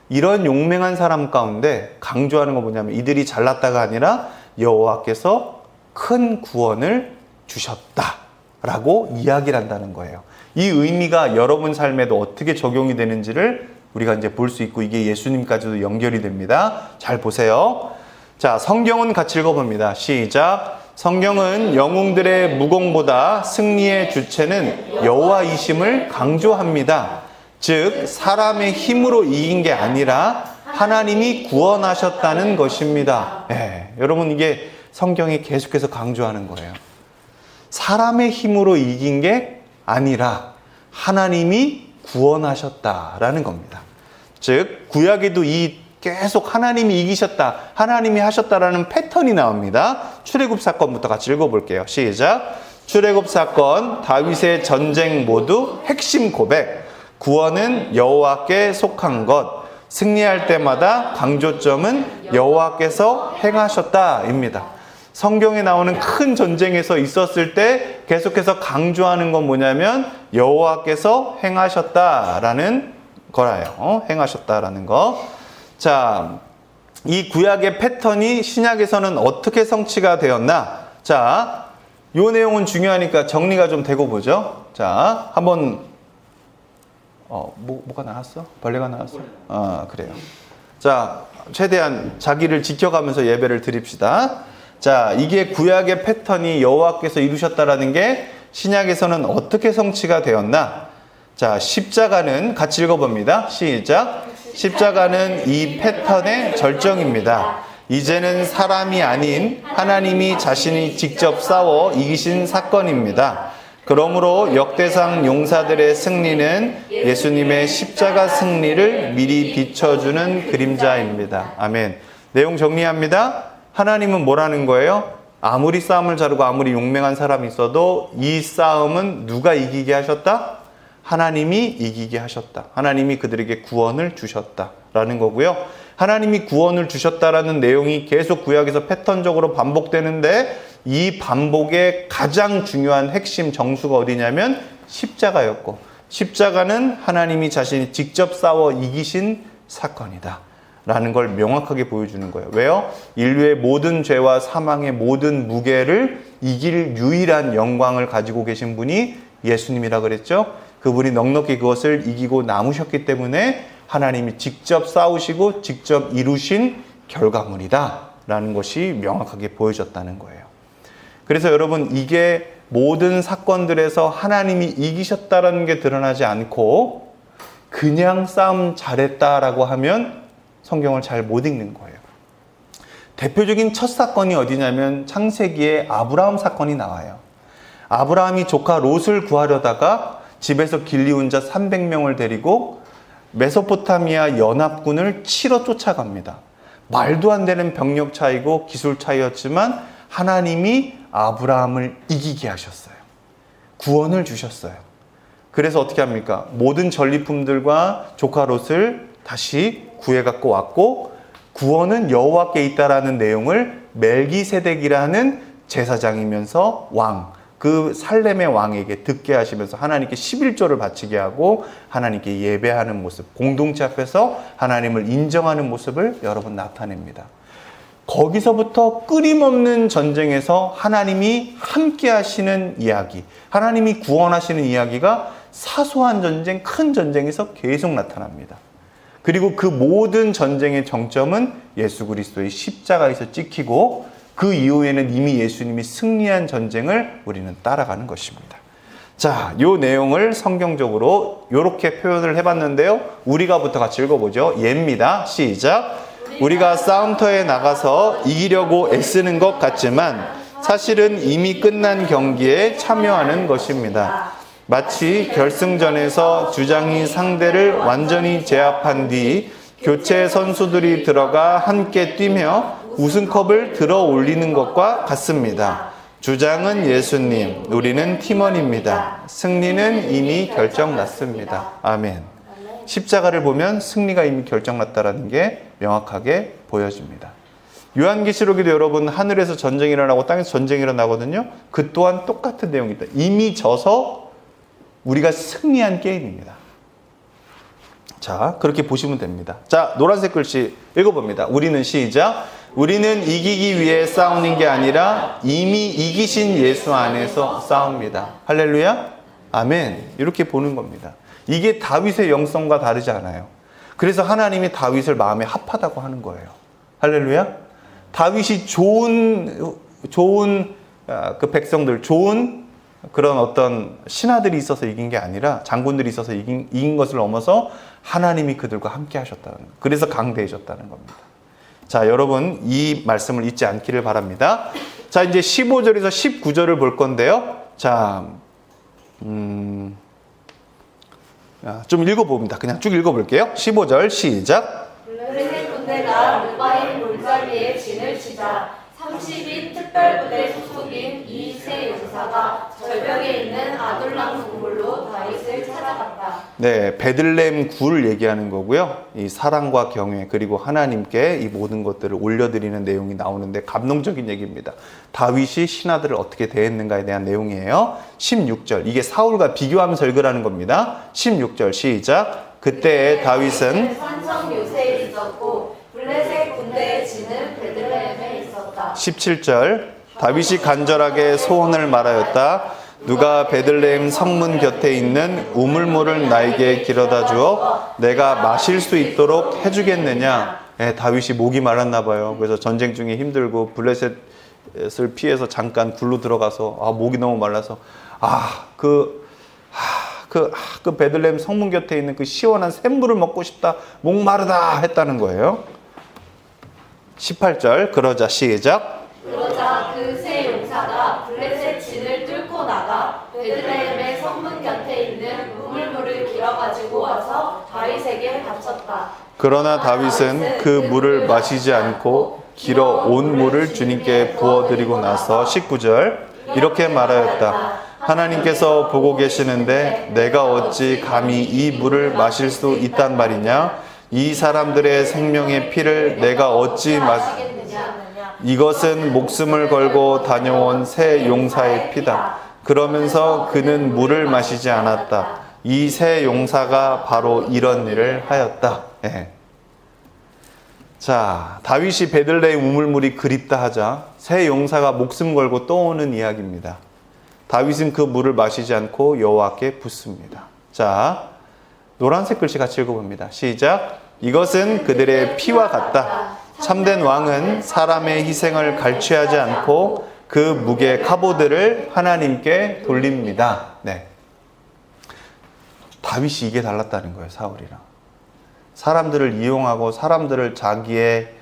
이런 용맹한 사람 가운데 강조하는 건 뭐냐면 이들이 잘났다가 아니라 여호와께서 큰 구원을 주셨다라고 이야기를 한다는 거예요. 이 의미가 여러분 삶에도 어떻게 적용이 되는지를 우리가 이제 볼 수 있고 이게 예수님까지도 연결이 됩니다. 잘 보세요. 자, 성경은 같이 읽어봅니다. 시작. 성경은 영웅들의 무공보다 승리의 주체는 여호와이심을 강조합니다. 즉 사람의 힘으로 이긴 게 아니라 하나님이 구원하셨다는 것입니다. 네, 여러분 이게 성경이 계속해서 강조하는 거예요. 사람의 힘으로 이긴 게 아니라 하나님이 구원하셨다라는 겁니다. 즉 구약에도 계속 하나님이 이기셨다, 하나님이 하셨다라는 패턴이 나옵니다. 출애굽 사건부터 같이 읽어볼게요. 시작. 출애굽 사건, 다윗의 전쟁 모두 핵심 고백. 구원은 여호와께 속한 것. 승리할 때마다 강조점은 여호와께서 행하셨다입니다. 성경에 나오는 큰 전쟁에서 있었을 때 계속해서 강조하는 건 뭐냐면 여호와께서 행하셨다라는 거라요. 행하셨다라는 거. 자, 이 구약의 패턴이 신약에서는 어떻게 성취가 되었나? 자, 요 내용은 중요하니까 정리가 좀 되고 보죠. 자, 한번 뭐가 나왔어? 벌레가 나왔어? 아, 그래요. 자, 최대한 자기를 지켜가면서 예배를 드립시다. 자, 이게 구약의 패턴이 여호와께서 이루셨다라는 게 신약에서는 어떻게 성취가 되었나? 자, 십자가는 같이 읽어봅니다. 시작. 십자가는 이 패턴의 절정입니다. 이제는 사람이 아닌 하나님이 자신이 직접 싸워 이기신 사건입니다. 그러므로 역대상 용사들의 승리는 예수님의 십자가 승리를 미리 비춰주는 그림자입니다. 아멘. 내용 정리합니다. 하나님은 뭐라는 거예요? 아무리 싸움을 잘하고 아무리 용맹한 사람이 있어도 이 싸움은 누가 이기게 하셨다? 하나님이 이기게 하셨다. 하나님이 그들에게 구원을 주셨다라는 거고요. 하나님이 구원을 주셨다라는 내용이 계속 구약에서 패턴적으로 반복되는데 이 반복의 가장 중요한 핵심 정수가 어디냐면 십자가였고 십자가는 하나님이 자신이 직접 싸워 이기신 사건이다 라는 걸 명확하게 보여주는 거예요. 왜요? 인류의 모든 죄와 사망의 모든 무게를 이길 유일한 영광을 가지고 계신 분이 예수님이라 그랬죠. 그분이 넉넉히 그것을 이기고 남으셨기 때문에 하나님이 직접 싸우시고 직접 이루신 결과물이다 라는 것이 명확하게 보여졌다는 거예요. 그래서 여러분 이게 모든 사건들에서 하나님이 이기셨다라는 게 드러나지 않고 그냥 싸움 잘했다라고 하면 성경을 잘 못 읽는 거예요. 대표적인 첫 사건이 어디냐면 창세기에 아브라함 사건이 나와요. 아브라함이 조카 롯을 구하려다가 집에서 길리운 자 300명을 데리고 메소포타미아 연합군을 치러 쫓아갑니다. 말도 안 되는 병력 차이고 기술 차이였지만 하나님이 아브라함을 이기게 하셨어요. 구원을 주셨어요. 그래서 어떻게 합니까? 모든 전리품들과 조카롯을 다시 구해 갖고 왔고, 구원은 여호와께 있다라는 내용을 멜기세덱이라는 제사장이면서 왕, 그 살렘의 왕에게 듣게 하시면서 하나님께 11조를 바치게 하고 하나님께 예배하는 모습, 공동체 앞에서 하나님을 인정하는 모습을 여러분 나타냅니다. 거기서부터 끊임없는 전쟁에서 하나님이 함께 하시는 이야기, 하나님이 구원하시는 이야기가 사소한 전쟁, 큰 전쟁에서 계속 나타납니다. 그리고 그 모든 전쟁의 정점은 예수 그리스도의 십자가에서 찍히고, 그 이후에는 이미 예수님이 승리한 전쟁을 우리는 따라가는 것입니다. 자, 이 내용을 성경적으로 이렇게 표현을 해봤는데요. 우리가부터 같이 읽어보죠. 예입니다. 시작. 우리가 싸움터에 나가서 이기려고 애쓰는 것 같지만 사실은 이미 끝난 경기에 참여하는 것입니다. 마치 결승전에서 주장이 상대를 완전히 제압한 뒤 교체 선수들이 들어가 함께 뛰며 우승컵을 들어 올리는 것과 같습니다. 주장은 예수님, 우리는 팀원입니다. 승리는 이미 결정났습니다. 아멘. 십자가를 보면 승리가 이미 결정났다는 게 명확하게 보여집니다. 요한계시록에도 여러분 하늘에서 전쟁이 일어나고 땅에서 전쟁이 일어나거든요. 그 또한 똑같은 내용입니다. 이미 져서 우리가 승리한 게임입니다. 자, 그렇게 보시면 됩니다. 자, 노란색 글씨 읽어봅니다. 우리는 시작. 우리는 이기기 위해 싸우는 게 아니라 이미 이기신 예수 안에서 싸웁니다. 할렐루야. 아멘. 이렇게 보는 겁니다. 이게 다윗의 영성과 다르지 않아요. 그래서 하나님이 다윗을 마음에 합하다고 하는 거예요. 할렐루야. 다윗이 좋은 그 백성들, 좋은 그런 어떤 신하들이 있어서 이긴 게 아니라, 장군들이 있어서 이긴 것을 넘어서 하나님이 그들과 함께 하셨다는 거예요. 그래서 강대해졌다는 겁니다. 자, 여러분 이 말씀을 잊지 않기를 바랍니다. 자, 이제 15절에서 19절을 볼 건데요. 자, 좀 읽어봅니다. 그냥 쭉 읽어볼게요. 15절 시작. 블레셋 군대가 르바임 골짜기에 진을 치자 30인 특별부대 소속인 이 세 용사가 절벽에 있는 아둘람 동굴로 다윗을 찾아갔다. 네, 베들레헴 굴을 얘기하는 거고요. 이 사랑과 경외 그리고 하나님께 이 모든 것들을 올려드리는 내용이 나오는데 감동적인 얘기입니다. 다윗이 신하들을 어떻게 대했는가에 대한 내용이에요. 16절, 이게 사울과 비교하면서 읽으라는 겁니다. 16절 시작. 그때 다윗은 산성 요새에 있었고 블레셋 군대의 진은 베들레헴에 있었다. 17절, 다윗이 간절하게 소원을 말하였다. 누가 베들레헴 성문 곁에 있는 우물물을 나에게 길어다 주어 내가 마실 수 있도록 해주겠느냐. 다윗이 목이 말랐나 봐요. 그래서 전쟁 중에 힘들고 블레셋을 피해서 잠깐 굴로 들어가서 목이 너무 말라서 그 베들레헴 성문 곁에 있는 그 시원한 샘물을 먹고 싶다, 목마르다 했다는 거예요. 18절, 그러자 시작. 그러자 그 세 용사가 블레셋 진을 뚫고 나가 베들레헴의 성문 곁에 있는 우물물을 길어가지고 와서 다윗에게 바쳤다. 그러나 다윗은 그 물을 마시지 않고 길어 온 물을 주님께 부어드리고 나서 19절 이렇게 말하였다. 하나님께서 보고 계시는데 내가 어찌 감히 이 물을 마실 수 있단 말이냐? 이 사람들의 생명의 피를 내가 어찌 마시겠느냐? 이것은 목숨을 걸고 다녀온 새 용사의 피다. 그러면서 그는 물을 마시지 않았다. 이 새 용사가 바로 이런 일을 하였다. 자, 다윗이 베들레헴 우물물이 그립다 하자 새 용사가 목숨 걸고 떠오는 이야기입니다. 다윗은 그 물을 마시지 않고 여호와께 붓습니다. 자, 노란색 글씨 같이 읽어봅니다. 시작. 이것은 그들의 피와 같다. 참된 왕은 사람의 희생을 갈취하지 않고 그 무게 카보드를 하나님께 돌립니다. 네. 다윗이 이게 달랐다는 거예요, 사울이랑. 사람들을 이용하고 사람들을 자기의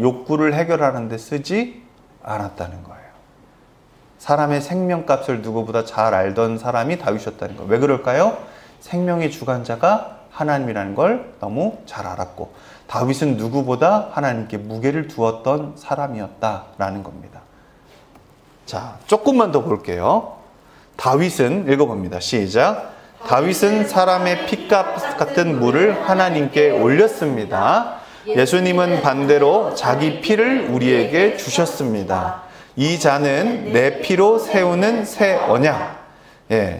욕구를 해결하는 데 쓰지 않았다는 거예요. 사람의 생명값을 누구보다 잘 알던 사람이 다윗이었다는 거예요. 왜 그럴까요? 생명의 주관자가 하나님이라는 걸 너무 잘 알았고 다윗은 누구보다 하나님께 무게를 두었던 사람이었다라는 겁니다. 자, 조금만 더 볼게요. 다윗은 읽어봅니다. 시작. 다윗은 사람의 피값 같은 물을 하나님께 올렸습니다. 예수님은 반대로 자기 피를 우리에게 주셨습니다. 이 잔은 내 피로 세우는 새 언약.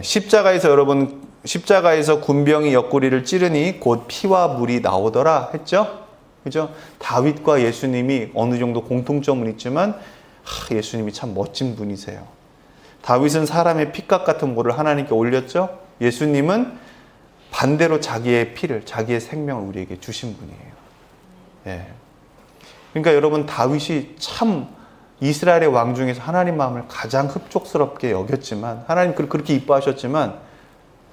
십자가에서 여러분, 십자가에서 군병이 옆구리를 찌르니 곧 피와 물이 나오더라 했죠? 그죠? 다윗과 예수님이 어느 정도 공통점은 있지만 예수님이 참 멋진 분이세요. 다윗은 사람의 피값 같은 물을 하나님께 올렸죠? 예수님은 반대로 자기의 피를, 자기의 생명을 우리에게 주신 분이에요. 그러니까 여러분, 다윗이 참 이스라엘의 왕 중에서 하나님 마음을 가장 흡족스럽게 여겼지만, 하나님 그렇게 이뻐하셨지만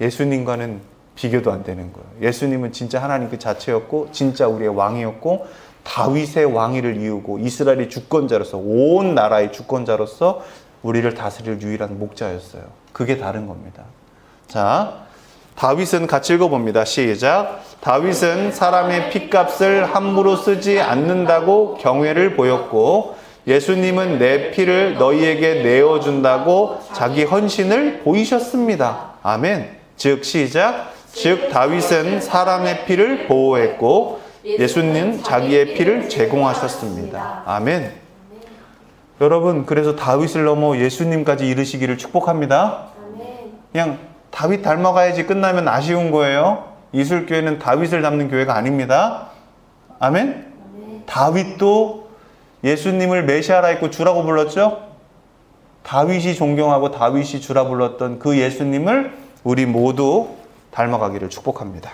예수님과는 비교도 안 되는 거예요. 예수님은 진짜 하나님 그 자체였고 진짜 우리의 왕이었고 다윗의 왕위를 이루고 이스라엘의 주권자로서, 온 나라의 주권자로서 우리를 다스릴 유일한 목자였어요. 그게 다른 겁니다. 자, 다윗은 같이 읽어봅니다. 시작. 다윗은 사람의 피값을 함부로 쓰지 않는다고 경외를 보였고 예수님은 내 피를 너희에게 내어준다고 자기 헌신을 보이셨습니다. 아멘. 즉 시작. 즉 다윗은 사람의 피를 보호했고 예수님은 자기의 피를 제공하셨습니다. 아멘. 여러분, 그래서 다윗을 넘어 예수님까지 이르시기를 축복합니다. 그냥 다윗 닮아가야지 끝나면 아쉬운 거예요. 이술교회는 다윗을 닮는 교회가 아닙니다. 아멘. 다윗도 예수님을 메시아라 했고 주라고 불렀죠. 다윗이 존경하고 다윗이 주라 불렀던 그 예수님을 우리 모두 닮아가기를 축복합니다.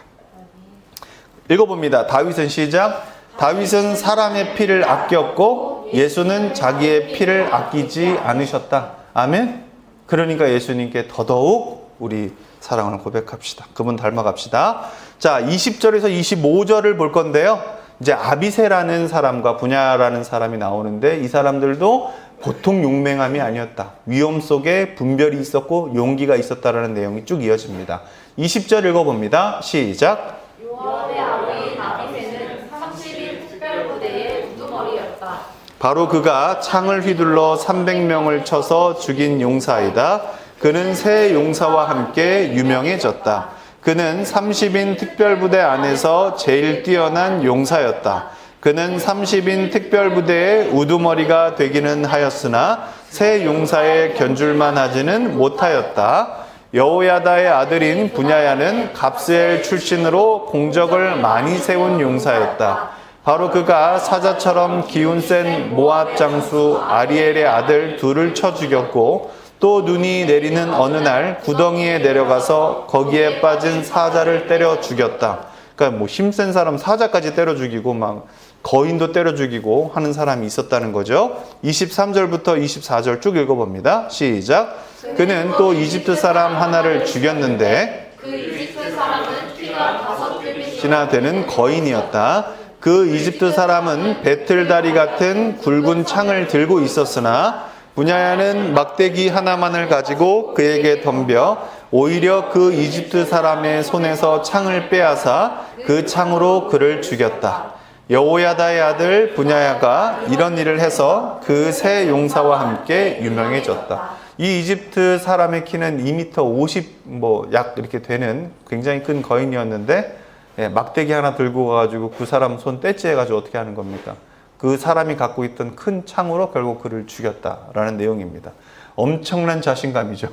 읽어봅니다. 다윗은 시작. 다윗은 사람의 피를 아꼈고 예수는 자기의 피를 아끼지 않으셨다. 아멘. 그러니까 예수님께 더더욱 우리 사랑을 고백합시다. 그분 닮아갑시다. 자, 20절에서 25절을 볼 건데요. 이제 아비새라는 사람과 분야라는 사람이 나오는데 이 사람들도 보통 용맹함이 아니었다. 위험 속에 분별이 있었고 용기가 있었다라는 내용이 쭉 이어집니다. 20절 읽어봅니다. 시작. 요압의 아버지 아비새는 30인 특별부대의 우두머리였다. 바로 그가 창을 휘둘러 300명을 쳐서 죽인 용사이다. 그는 새 용사와 함께 유명해졌다. 그는 30인 특별부대 안에서 제일 뛰어난 용사였다. 그는 30인 특별부대의 우두머리가 되기는 하였으나 새 용사에 견줄만 하지는 못하였다. 여호야다의 아들인 분야야는 갑스엘 출신으로 공적을 많이 세운 용사였다. 바로 그가 사자처럼 기운 센 모압 장수 아리엘의 아들 둘을 쳐 죽였고 또 눈이 내리는 어느 날 구덩이에 내려가서 거기에 빠진 사자를 때려 죽였다. 그러니까 뭐 힘센 사람 사자까지 때려 죽이고 막 거인도 때려 죽이고 하는 사람이 있었다는 거죠. 23절부터 24절 쭉 읽어봅니다. 시작. 그는 또 이집트 사람 하나를 죽였는데 그 이집트 사람은 키가 5규빗이나 되는 거인이었다. 그 이집트 사람은 배틀다리 같은 굵은 창을 들고 있었으나 분야야는 막대기 하나만을 가지고 그에게 덤벼 오히려 그 이집트 사람의 손에서 창을 빼앗아 그 창으로 그를 죽였다. 여호야다의 아들 분야야가 이런 일을 해서 그 새 용사와 함께 유명해졌다. 이 이집트 사람의 키는 2m 50 약 이렇게 되는 굉장히 큰 거인이었는데 막대기 하나 들고 가가지고 그 사람 손 떼찌해가지고 어떻게 하는 겁니까? 그 사람이 갖고 있던 큰 창으로 결국 그를 죽였다라는 내용입니다. 엄청난 자신감이죠.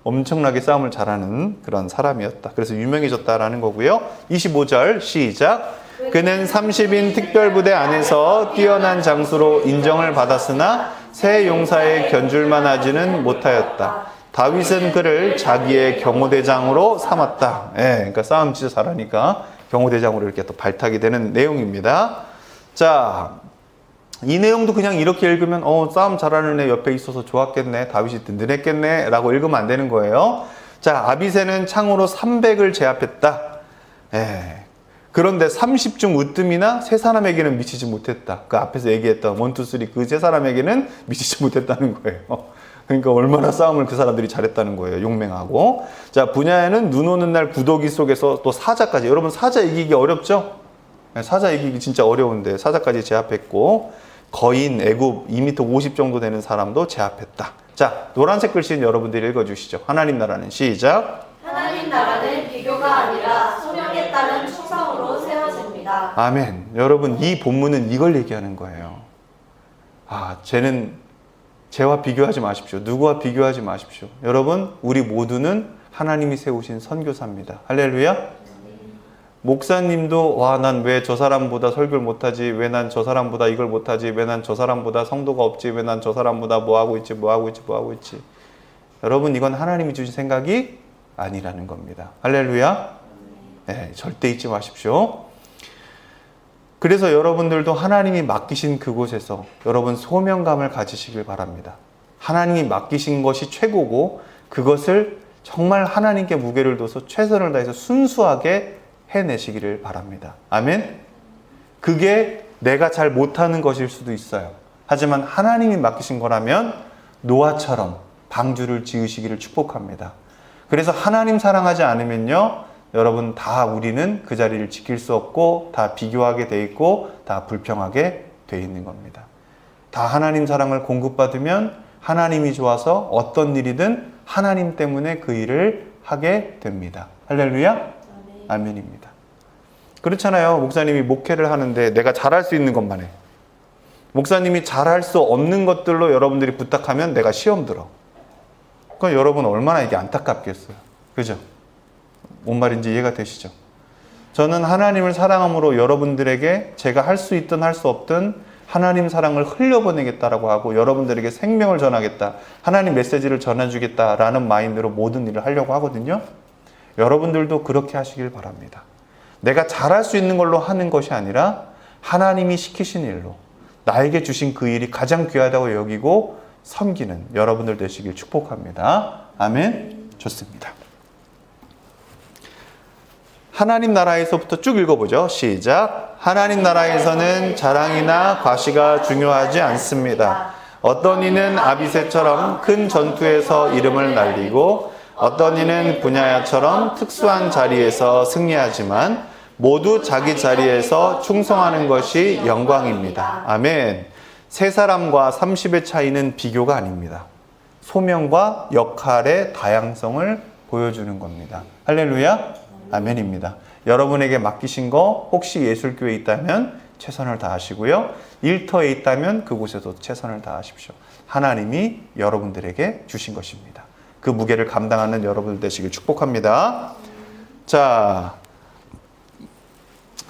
엄청나게 싸움을 잘하는 그런 사람이었다. 그래서 유명해졌다라는 거고요. 25절 시작. 그는 30인 특별부대 안에서 뛰어난 장수로 인정을 받았으나 새 용사에 견줄만 하지는 못하였다. 다윗은 그를 자기의 경호대장으로 삼았다. 그러니까 싸움 진짜 잘하니까 경호대장으로 이렇게 또 발탁이 되는 내용입니다. 자, 이 내용도 그냥 이렇게 읽으면 싸움 잘하는 애 옆에 있어서 좋았겠네, 다윗이 든든했겠네 라고 읽으면 안 되는 거예요. 자, 아비새는 창으로 300을 제압했다. 그런데 30중 으뜸이나 세 사람에게는 미치지 못했다. 그 앞에서 얘기했던 1, 2, 3 그 세 사람에게는 미치지 못했다는 거예요. 그러니까 얼마나 싸움을 그 사람들이 잘했다는 거예요. 용맹하고. 자, 분야에는 눈 오는 날 구더기 속에서 또 사자까지. 여러분 사자 이기기 어렵죠? 사자 이기기 진짜 어려운데 사자까지 제압했고 거인 애굽 2m 50 정도 되는 사람도 제압했다. 자, 노란색 글씨는 여러분들이 읽어주시죠. 하나님 나라는 시작. 하나님 나라는 비교가 아니라 소명에 따른 충성으로 세워집니다. 아멘. 여러분, 이 본문은 이걸 얘기하는 거예요. 쟤는 쟤와 비교하지 마십시오. 누구와 비교하지 마십시오. 여러분, 우리 모두는 하나님이 세우신 선교사입니다. 할렐루야. 목사님도 난 왜 저 사람보다 설교를 못하지? 왜 난 저 사람보다 이걸 못하지? 왜 난 저 사람보다 성도가 없지? 왜 난 저 사람보다 뭐하고 있지? 여러분, 이건 하나님이 주신 생각이 아니라는 겁니다. 할렐루야. 네, 절대 잊지 마십시오. 그래서 여러분들도 하나님이 맡기신 그곳에서 여러분 소명감을 가지시길 바랍니다. 하나님이 맡기신 것이 최고고 그것을 정말 하나님께 무게를 둬서 최선을 다해서 순수하게 해내시기를 바랍니다. 아멘. 그게 내가 잘 못하는 것일 수도 있어요. 하지만 하나님이 맡기신 거라면 노아처럼 방주를 지으시기를 축복합니다. 그래서 하나님 사랑하지 않으면요, 여러분 다 우리는 그 자리를 지킬 수 없고 다 비교하게 돼 있고 다 불평하게 돼 있는 겁니다. 다 하나님 사랑을 공급받으면 하나님이 좋아서 어떤 일이든 하나님 때문에 그 일을 하게 됩니다. 할렐루야. 아멘입니다. 그렇잖아요. 목사님이 목회를 하는데 내가 잘할 수 있는 것만 해. 목사님이 잘할 수 없는 것들로 여러분들이 부탁하면 내가 시험 들어. 그럼 여러분 얼마나 이게 안타깝겠어요. 그죠? 뭔 말인지 이해가 되시죠? 저는 하나님을 사랑함으로 여러분들에게 제가 할 수 있든 할 수 없든 하나님 사랑을 흘려보내겠다라고 하고 여러분들에게 생명을 전하겠다, 하나님 메시지를 전해주겠다라는 마인드로 모든 일을 하려고 하거든요. 여러분들도 그렇게 하시길 바랍니다. 내가 잘할 수 있는 걸로 하는 것이 아니라 하나님이 시키신 일로 나에게 주신 그 일이 가장 귀하다고 여기고 섬기는 여러분들 되시길 축복합니다. 아멘. 좋습니다. 하나님 나라에서부터 쭉 읽어보죠. 시작. 하나님 나라에서는 자랑이나 과시가 중요하지 않습니다. 어떤 이는 아비새처럼 큰 전투에서 이름을 날리고 어떤 이는 분야야처럼 특수한 자리에서 승리하지만 모두 자기 자리에서 충성하는 것이 영광입니다. 아멘. 3사람과 30의 차이는 비교가 아닙니다. 소명과 역할의 다양성을 보여주는 겁니다. 할렐루야. 아멘입니다. 여러분에게 맡기신 거 혹시 예술교회에 있다면 최선을 다하시고요. 일터에 있다면 그곳에도 최선을 다하십시오. 하나님이 여러분들에게 주신 것입니다. 그 무게를 감당하는 여러분들 되시길 축복합니다. 자,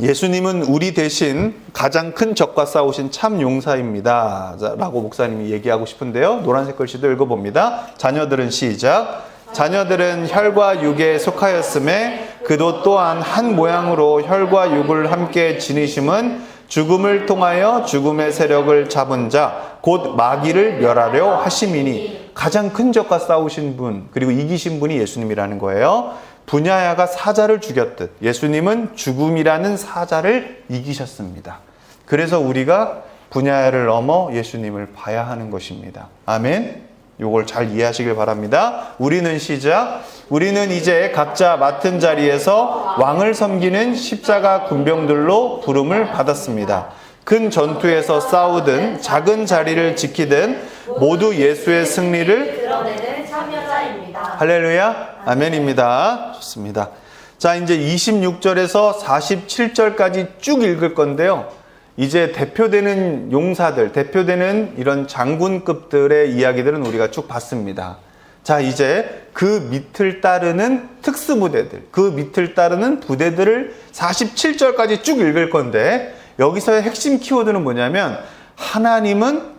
예수님은 우리 대신 가장 큰 적과 싸우신 참 용사입니다. 라고 목사님이 얘기하고 싶은데요. 노란색 글씨도 읽어봅니다. 자녀들은 시작. 자녀들은 혈과 육에 속하였음에 그도 또한 한 모양으로 혈과 육을 함께 지니심은 죽음을 통하여 죽음의 세력을 잡은 자 곧 마귀를 멸하려 하심이니. 가장 큰 적과 싸우신 분 그리고 이기신 분이 예수님이라는 거예요. 분야야가 사자를 죽였듯 예수님은 죽음이라는 사자를 이기셨습니다. 그래서 우리가 분야야를 넘어 예수님을 봐야 하는 것입니다. 아멘. 요걸 잘 이해하시길 바랍니다. 우리는 시작. 우리는 이제 각자 맡은 자리에서 왕을 섬기는 십자가 군병들로 부름을 받았습니다. 큰 전투에서 싸우든 작은 자리를 지키든 모두 예수의 승리를 드러내는 참여자입니다. 할렐루야. 아멘입니다. 좋습니다. 자, 이제 26절에서 47절까지 쭉 읽을 건데요. 이제 대표되는 용사들, 대표되는 이런 장군급들의 이야기들은 우리가 쭉 봤습니다. 자, 이제 그 밑을 따르는 특수부대들, 그 밑을 따르는 부대들을 47절까지 쭉 읽을 건데 여기서의 핵심 키워드는 뭐냐면 하나님은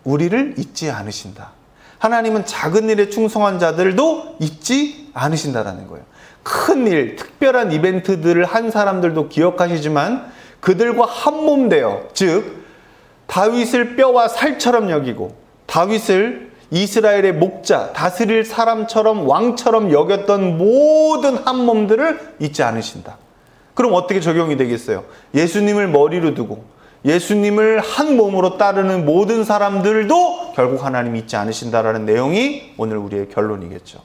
우리를 잊지 않으신다. 하나님은 작은 일에 충성한 자들도 잊지 않으신다라는 거예요. 큰 일, 특별한 이벤트들을 한 사람들도 기억하시지만 그들과 한몸 되어, 즉 다윗을 뼈와 살처럼 여기고 다윗을 이스라엘의 목자, 다스릴 사람처럼 왕처럼 여겼던 모든 한몸들을 잊지 않으신다. 그럼 어떻게 적용이 되겠어요? 예수님을 머리로 두고 예수님을 한 몸으로 따르는 모든 사람들도 결국 하나님이 잊지 않으신다라는 내용이 오늘 우리의 결론이겠죠.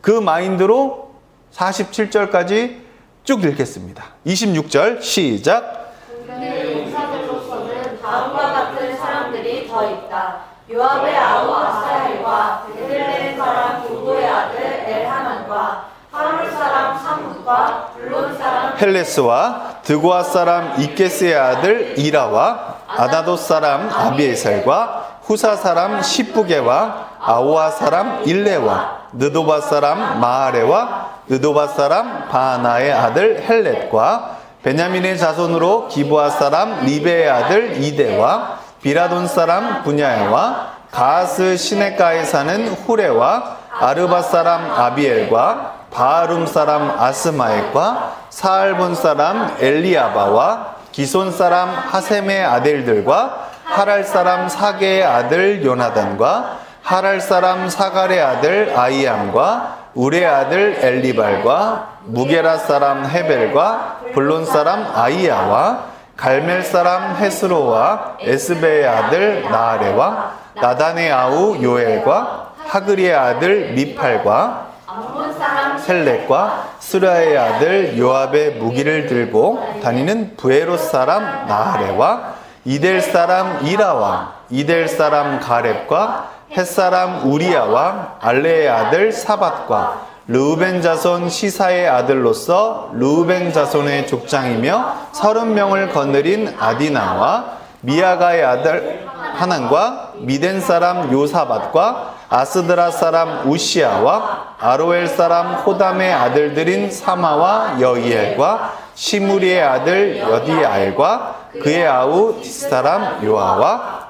그 마인드로 47절까지 쭉 읽겠습니다. 26절 시작. 근데 용사들로서는 다음과 같은 사람들이 더 있다. 요압의 아우 아사헬과 베들레헴 사람 도도의 아들 엘하난과 하물 사람 사뭇과 블론 사람 헬레스와 드고아 사람 이케스의 아들 이라와 아다도 사람 아비에셀과 후사 사람 시부게와 아오아 사람 일레와 느도바 사람 마아레와 느도바 사람 바하나의 아들 헬렛과 베냐민의 자손으로 기브아 사람 리베의 아들 이데와 비라돈 사람 분야에와 가하스 시네가에 사는 후레와 아르바 사람 아비엘과 바하룸 사람 아스마엘과 사알본 사람 엘리아바와 기손 사람 하셈의 아들들과 하랄 사람 사게의 아들 요나단과 하랄 사람 사갈의 아들 아이암과 우레 아들 엘리발과 무게라 사람 헤벨과 블론 사람 아이야와 갈멜 사람 헤스로와 에스베의 아들 나아레와 나단의 아우 요엘과 하그리의 아들 미팔과 암몬 사람 셀렉과 스라의 아들 요압의 무기를 들고 다니는 부에롯 사람 나아레와 이델 사람 이라와 이델 사람 가렙과 햇사람 우리야와 알레의 아들 사밧과 르우벤 자손 시사의 아들로서 르우벤 자손의 족장이며 30명을 거느린 아디나와 미야가의 아들 하난과 미덴 사람 요사밧과 아스드라 사람 우시아와 아로엘 사람 호담의 아들들인 사마와 여이엘과 시무리의 아들 여디알과 그의 아우 뒷사람 요아와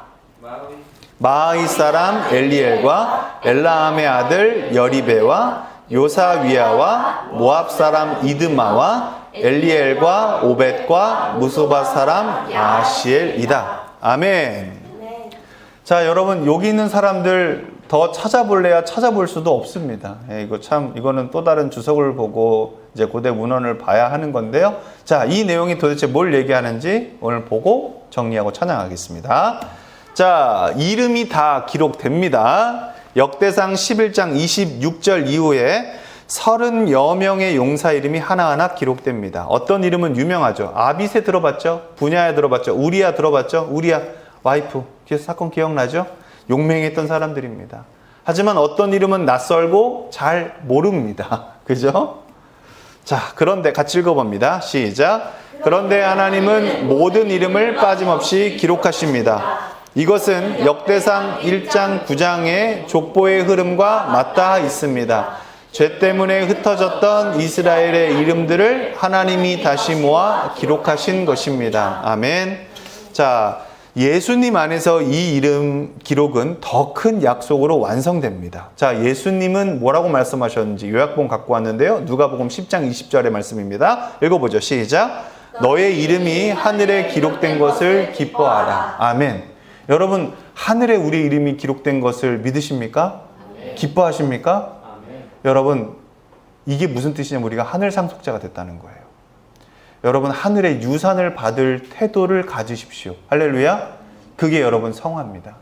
마하이 사람 엘리엘과 엘라함의 아들 여리베와 요사위아와 모압 사람 이드마와 엘리엘과 오벳과 무소바 사람 아시엘이다. 아멘. 자, 여러분 여기 있는 사람들 더 찾아볼래야 찾아볼 수도 없습니다. 이거는 또 다른 주석을 보고 이제 고대 문헌을 봐야 하는 건데요. 자, 이 내용이 도대체 뭘 얘기하는지 오늘 보고 정리하고 찬양하겠습니다. 자, 이름이 다 기록됩니다. 역대상 11장 26절 이후에 30여 명의 용사 이름이 하나하나 기록됩니다. 어떤 이름은 유명하죠. 아비세 들어봤죠? 분야에 들어봤죠? 우리야 들어봤죠? 우리야 와이프. 뒤에서 사건 기억나죠? 용맹했던 사람들입니다. 하지만 어떤 이름은 낯설고 잘 모릅니다. 그죠? 자, 그런데 같이 읽어봅니다. 시작. 그런데 하나님은 모든 이름을 빠짐없이 기록하십니다. 이것은 역대상 1장 9장의 족보의 흐름과 맞닿아 있습니다. 죄 때문에 흩어졌던 이스라엘의 이름들을 하나님이 다시 모아 기록하신 것입니다. 아멘. 자, 예수님 안에서 이 이름 기록은 더 큰 약속으로 완성됩니다. 자, 예수님은 뭐라고 말씀하셨는지 요약본 갖고 왔는데요. 누가복음 10장 20절의 말씀입니다. 읽어보죠. 시작. 너의 이름이 하늘에 기록된 것을 기뻐하라. 아멘. 여러분, 하늘에 우리 이름이 기록된 것을 믿으십니까? 기뻐하십니까? 여러분, 이게 무슨 뜻이냐면 우리가 하늘 상속자가 됐다는 거예요. 여러분, 하늘의 유산을 받을 태도를 가지십시오. 할렐루야. 그게 여러분 성화입니다.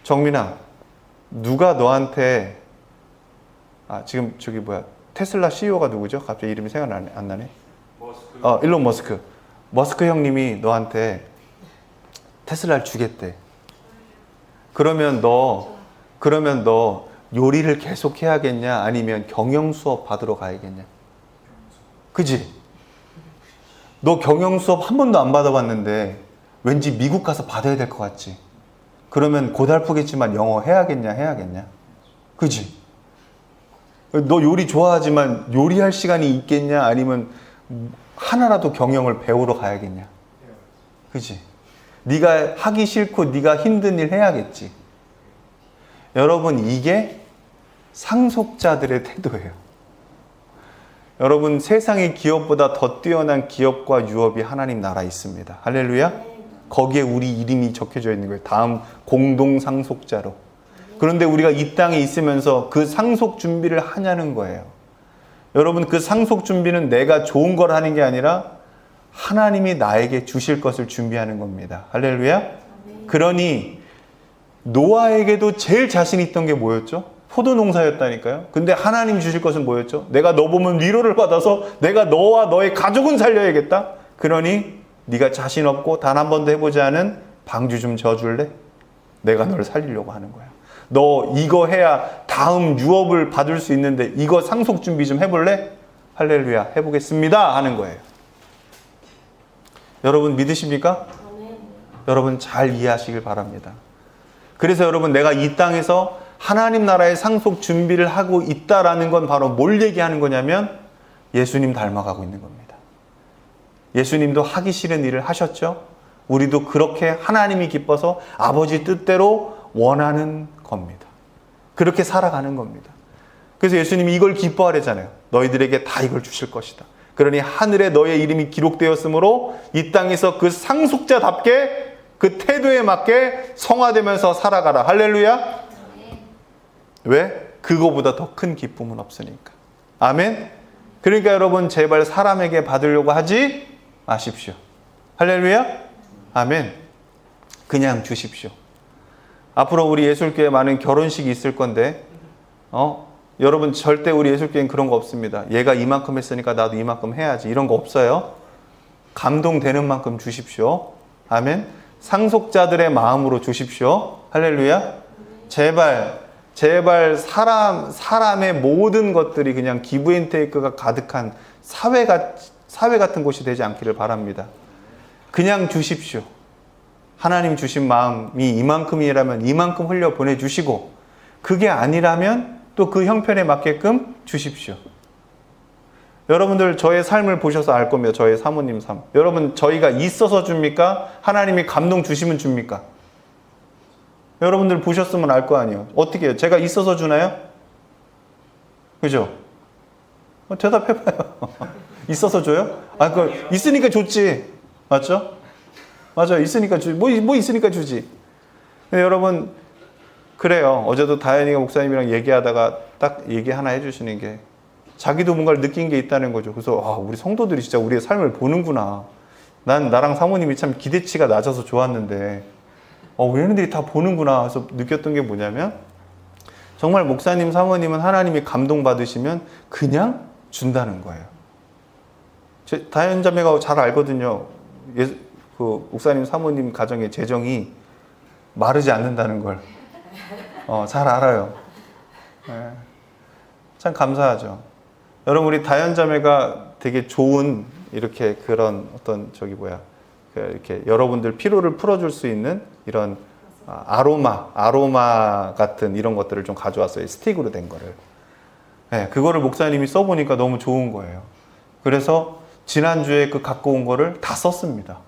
정민아, 누가 너한테 지금 테슬라 CEO가 누구죠? 갑자기 이름이 생각 안 나네. 일론 머스크. 머스크 형님이 너한테 테슬라를 주겠대. 그러면 너 요리를 계속 해야겠냐? 아니면 경영 수업 받으러 가야겠냐? 그지? 너 경영 수업 한 번도 안 받아봤는데 왠지 미국 가서 받아야 될 것 같지? 그러면 고달프겠지만 영어 해야겠냐? 그지? 너 요리 좋아하지만 요리할 시간이 있겠냐? 아니면 하나라도 경영을 배우러 가야겠냐? 그지? 네가 하기 싫고 네가 힘든 일 해야겠지. 여러분, 이게 상속자들의 태도예요. 여러분, 세상의 기업보다 더 뛰어난 기업과 유업이 하나님 나라에 있습니다. 할렐루야. 거기에 우리 이름이 적혀져 있는 거예요. 다음 공동 상속자로. 그런데 우리가 이 땅에 있으면서 그 상속 준비를 하냐는 거예요. 여러분, 그 상속 준비는 내가 좋은 걸 하는 게 아니라 하나님이 나에게 주실 것을 준비하는 겁니다. 할렐루야. 그러니 노아에게도 제일 자신 있던 게 뭐였죠? 포도 농사였다니까요. 근데 하나님 주실 것은 뭐였죠? 내가 너 보면 위로를 받아서 내가 너와 너의 가족은 살려야겠다. 그러니 네가 자신 없고 단 한 번도 해보지 않은 방주 좀 져줄래? 내가 너를 살리려고 하는 거야. 너 이거 해야 다음 유업을 받을 수 있는데 이거 상속 준비 좀 해볼래? 할렐루야, 해보겠습니다 하는 거예요. 여러분 믿으십니까? 여러분 잘 이해하시길 바랍니다. 그래서 여러분 내가 이 땅에서 하나님 나라의 상속 준비를 하고 있다라는 건 바로 뭘 얘기하는 거냐면 예수님 닮아가고 있는 겁니다. 예수님도 하기 싫은 일을 하셨죠. 우리도 그렇게 하나님이 기뻐서 아버지 뜻대로 원하는 겁니다. 그렇게 살아가는 겁니다. 그래서 예수님이 이걸 기뻐하래잖아요. 너희들에게 다 이걸 주실 것이다. 그러니 하늘에 너의 이름이 기록되었으므로 이 땅에서 그 상속자답게 그 태도에 맞게 성화되면서 살아가라. 할렐루야. 왜? 그거보다 더 큰 기쁨은 없으니까. 아멘. 그러니까 여러분 제발 사람에게 받으려고 하지 마십시오. 할렐루야. 아멘. 그냥 주십시오. 앞으로 우리 예술교회 많은 결혼식이 있을 건데 여러분 절대 우리 예술교회는 그런 거 없습니다. 얘가 이만큼 했으니까 나도 이만큼 해야지. 이런 거 없어요. 감동되는 만큼 주십시오. 아멘. 상속자들의 마음으로 주십시오. 할렐루야. 제발 사람의 모든 것들이 그냥 기브앤테이크가 가득한 사회 같은 곳이 되지 않기를 바랍니다. 그냥 주십시오. 하나님 주신 마음이 이만큼이라면 이만큼 흘려 보내주시고 그게 아니라면 또 그 형편에 맞게끔 주십시오. 여러분들 저의 삶을 보셔서 알 겁니다. 저의 사모님 삶. 여러분 저희가 있어서 줍니까? 하나님이 감동 주시면 줍니까? 여러분들 보셨으면 알 거 아니에요. 어떻게 해요? 제가 있어서 주나요? 그죠? 대답해봐요. 있어서 줘요? 그 있으니까 줬지. 맞죠? 맞아요. 있으니까 주지. 뭐 있으니까 주지. 근데 여러분 그래요. 어제도 다현이가 목사님이랑 얘기하다가 딱 얘기 하나 해주시는 게 자기도 뭔가를 느낀 게 있다는 거죠. 그래서 우리 성도들이 진짜 우리의 삶을 보는구나. 나랑 사모님이 참 기대치가 낮아서 좋았는데 우리 얘네들이 다 보는구나 해서 느꼈던 게 뭐냐면 정말 목사님 사모님은 하나님이 감동받으시면 그냥 준다는 거예요. 다현 자매가 잘 알거든요. 그 목사님 사모님 가정의 재정이 마르지 않는다는 걸 잘 알아요. 네. 참 감사하죠. 여러분 우리 다현 자매가 되게 좋은 이렇게 그런 어떤 이렇게 여러분들 피로를 풀어줄 수 있는 이런 아로마 같은 이런 것들을 좀 가져왔어요. 스틱으로 된 거를. 네, 그거를 목사님이 써보니까 너무 좋은 거예요. 그래서 지난주에 그 갖고 온 거를 다 썼습니다.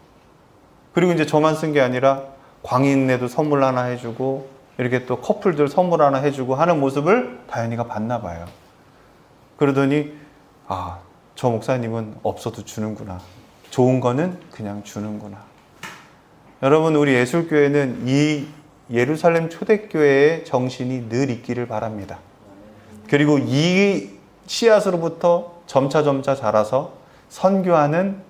그리고 이제 저만 쓴 게 아니라 광인네도 선물 하나 해주고 이렇게 또 커플들 선물 하나 해주고 하는 모습을 다현이가 봤나 봐요. 그러더니 저 목사님은 없어도 주는구나. 좋은 거는 그냥 주는구나. 여러분 우리 예술교회는 이 예루살렘 초대교회의 정신이 늘 있기를 바랍니다. 그리고 이 씨앗으로부터 점차 자라서 선교하는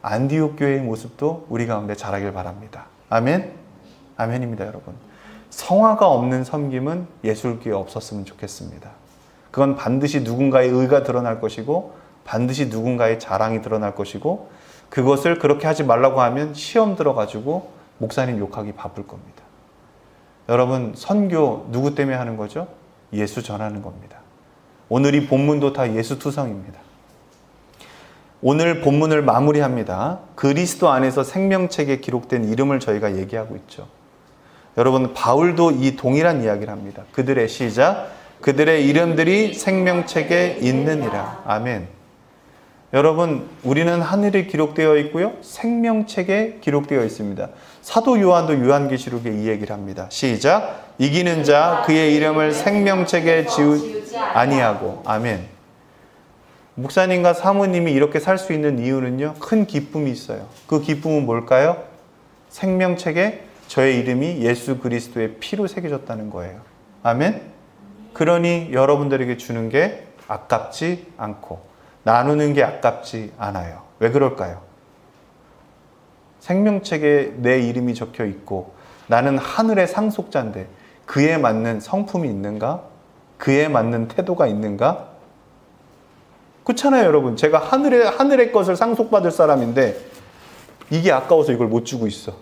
안디옥 교회의 모습도 우리 가운데 자라길 바랍니다. 아멘? 아멘입니다, 여러분. 성화가 없는 섬김은 예술교회 없었으면 좋겠습니다. 그건 반드시 누군가의 의가 드러날 것이고 반드시 누군가의 자랑이 드러날 것이고 그것을 그렇게 하지 말라고 하면 시험 들어가지고 목사님 욕하기 바쁠 겁니다. 여러분 선교 누구 때문에 하는 거죠? 예수 전하는 겁니다. 오늘 이 본문도 다 예수 투성입니다. 오늘 본문을 마무리합니다. 그리스도 안에서 생명책에 기록된 이름을 저희가 얘기하고 있죠. 여러분 바울도 이 동일한 이야기를 합니다. 그들의 시작, 그들의 이름들이 생명책에 있느니라. 아멘. 여러분 우리는 하늘에 기록되어 있고요. 생명책에 기록되어 있습니다. 사도 요한도 요한계시록에 이 얘기를 합니다. 시작. 이기는 자 그의 이름을 생명책에 지우지 아니하고. 아멘. 목사님과 사모님이 이렇게 살 수 있는 이유는요. 큰 기쁨이 있어요. 그 기쁨은 뭘까요? 생명책에 저의 이름이 예수 그리스도의 피로 새겨졌다는 거예요. 아멘. 그러니 여러분들에게 주는 게 아깝지 않고 나누는 게 아깝지 않아요. 왜 그럴까요? 생명책에 내 이름이 적혀 있고 나는 하늘의 상속자인데 그에 맞는 성품이 있는가? 그에 맞는 태도가 있는가? 그렇잖아요, 여러분. 제가 하늘의 것을 상속받을 사람인데 이게 아까워서 이걸 못 주고 있어.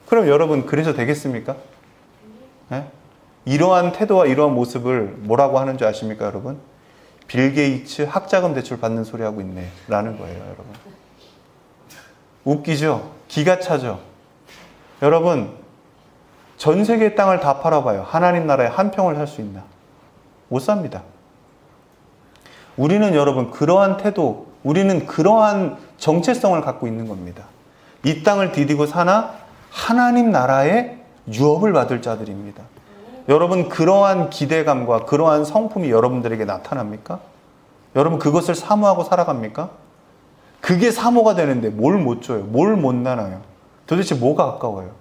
그럼 여러분 그래서 되겠습니까? 네? 이러한 태도와 이러한 모습을 뭐라고 하는 줄 아십니까, 여러분? 빌 게이츠 학자금 대출 받는 소리 하고 있네 라는 거예요, 여러분. 웃기죠? 기가 차죠? 여러분, 전 세계의 땅을 다 팔아봐요. 하나님 나라에 한 평을 살 수 있나? 못 삽니다. 우리는 여러분 그러한 태도, 우리는 그러한 정체성을 갖고 있는 겁니다. 이 땅을 디디고 사나 하나님 나라의 유업을 받을 자들입니다. 여러분 그러한 기대감과 그러한 성품이 여러분들에게 나타납니까? 여러분 그것을 사모하고 살아갑니까? 그게 사모가 되는데 뭘 못 줘요? 뭘 못 나눠요? 도대체 뭐가 아까워요?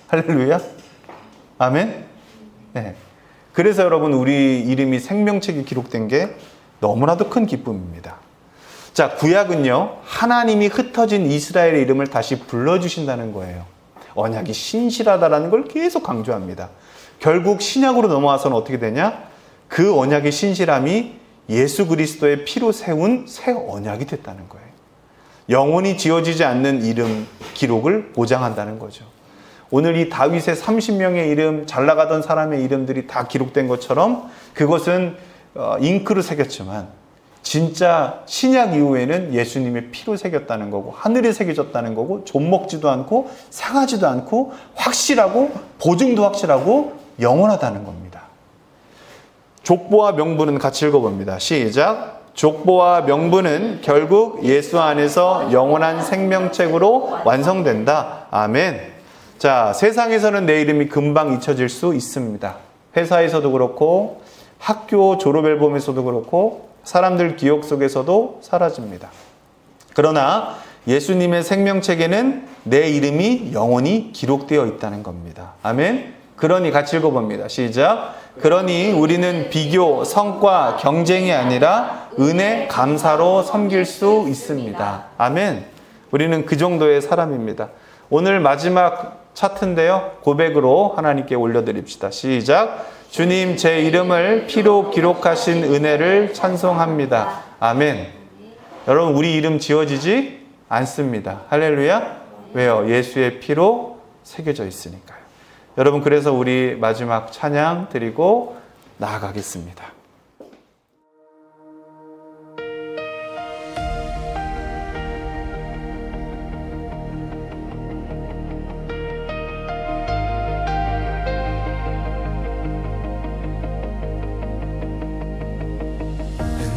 할렐루야? 아멘? 네. 그래서 여러분 우리 이름이 생명책에 기록된 게 너무나도 큰 기쁨입니다. 자, 구약은요 하나님이 흩어진 이스라엘의 이름을 다시 불러주신다는 거예요. 언약이 신실하다라는 걸 계속 강조합니다. 결국 신약으로 넘어와서는 어떻게 되냐? 그 언약의 신실함이 예수 그리스도의 피로 세운 새 언약이 됐다는 거예요. 영원히 지워지지 않는 이름 기록을 보장한다는 거죠. 오늘 이 다윗의 30명의 이름, 잘 나가던 사람의 이름들이 다 기록된 것처럼 그것은 잉크로 새겼지만 진짜 신약 이후에는 예수님의 피로 새겼다는 거고 하늘에 새겨졌다는 거고 좀먹지도 않고 상하지도 않고 확실하고 보증도 확실하고 영원하다는 겁니다. 족보와 명분은 같이 읽어봅니다. 시작. 족보와 명분은 결국 예수 안에서 영원한 생명책으로 완성된다. 아멘. 자, 세상에서는 내 이름이 금방 잊혀질 수 있습니다. 회사에서도 그렇고 학교 졸업 앨범에서도 그렇고 사람들 기억 속에서도 사라집니다. 그러나 예수님의 생명책에는 내 이름이 영원히 기록되어 있다는 겁니다. 아멘. 그러니 같이 읽어봅니다. 시작. 그러니 우리는 비교, 성과, 경쟁이 아니라 은혜, 감사로 섬길 수 있습니다. 아멘. 우리는 그 정도의 사람입니다. 오늘 마지막 차트인데요. 고백으로 하나님께 올려드립시다. 시작. 주님, 제 이름을 피로 기록하신 은혜를 찬송합니다. 아멘. 여러분, 우리 이름 지워지지 않습니다. 할렐루야. 왜요? 예수의 피로 새겨져 있으니까요. 여러분, 그래서 우리 마지막 찬양 드리고 나아가겠습니다.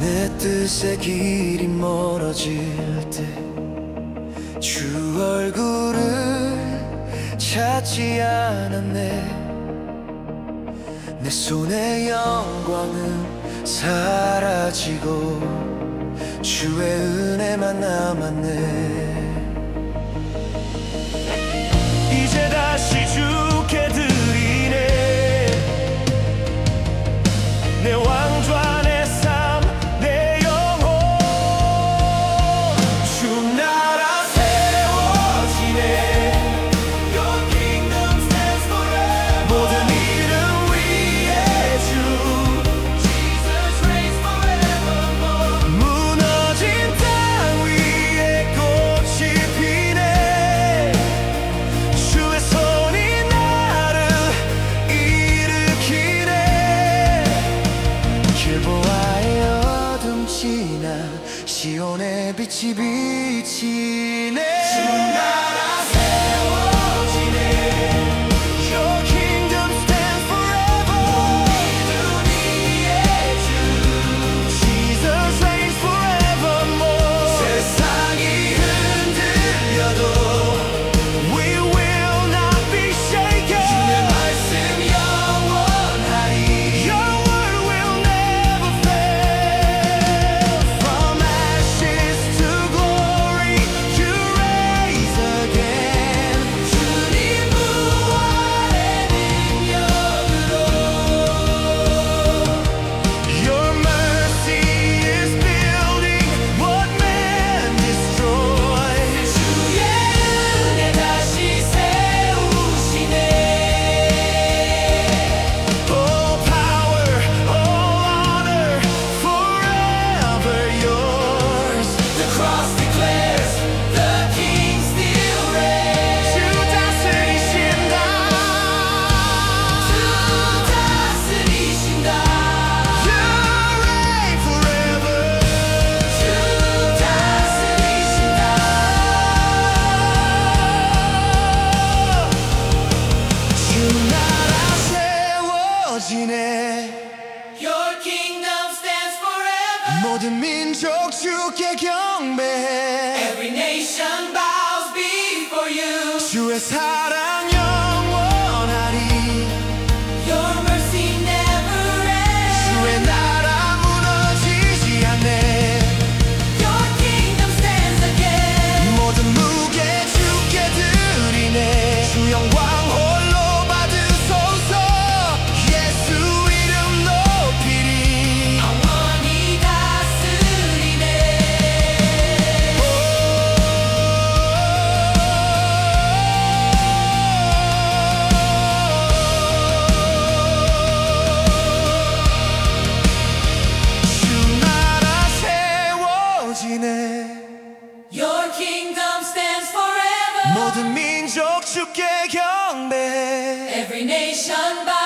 내 뜻의 길이 멀어질 때 주 얼굴을 찾지 않았네. 내 손의 영광은 사라지고 주의 은혜만 남았네. 이제 다시 주께 드리네. 내 왕좌 시온의 빛이 비치네. 주 나라 세워지네. Your kingdom stands forever. 믿음 위에 주 Jesus reigns forevermore. 세상이 흔들려도 We will not be shaken. 주의 말씀 영원하리. Your word will never fail. From ashes to glory, you raise again. 경배해 Every nation bows before you. 주의 사랑 영원하리 Your mercy never ends. 주의 나라 무너지지 않네 Your kingdom stands again. 모든 무게 주께 드리네 주 영광 홀로 받으소서 예수 이름 높이리 영원히 다스리네. 주 나라 세워지네 Your kingdom stands forever. 모든 민족 주께 경배해 Every nation bows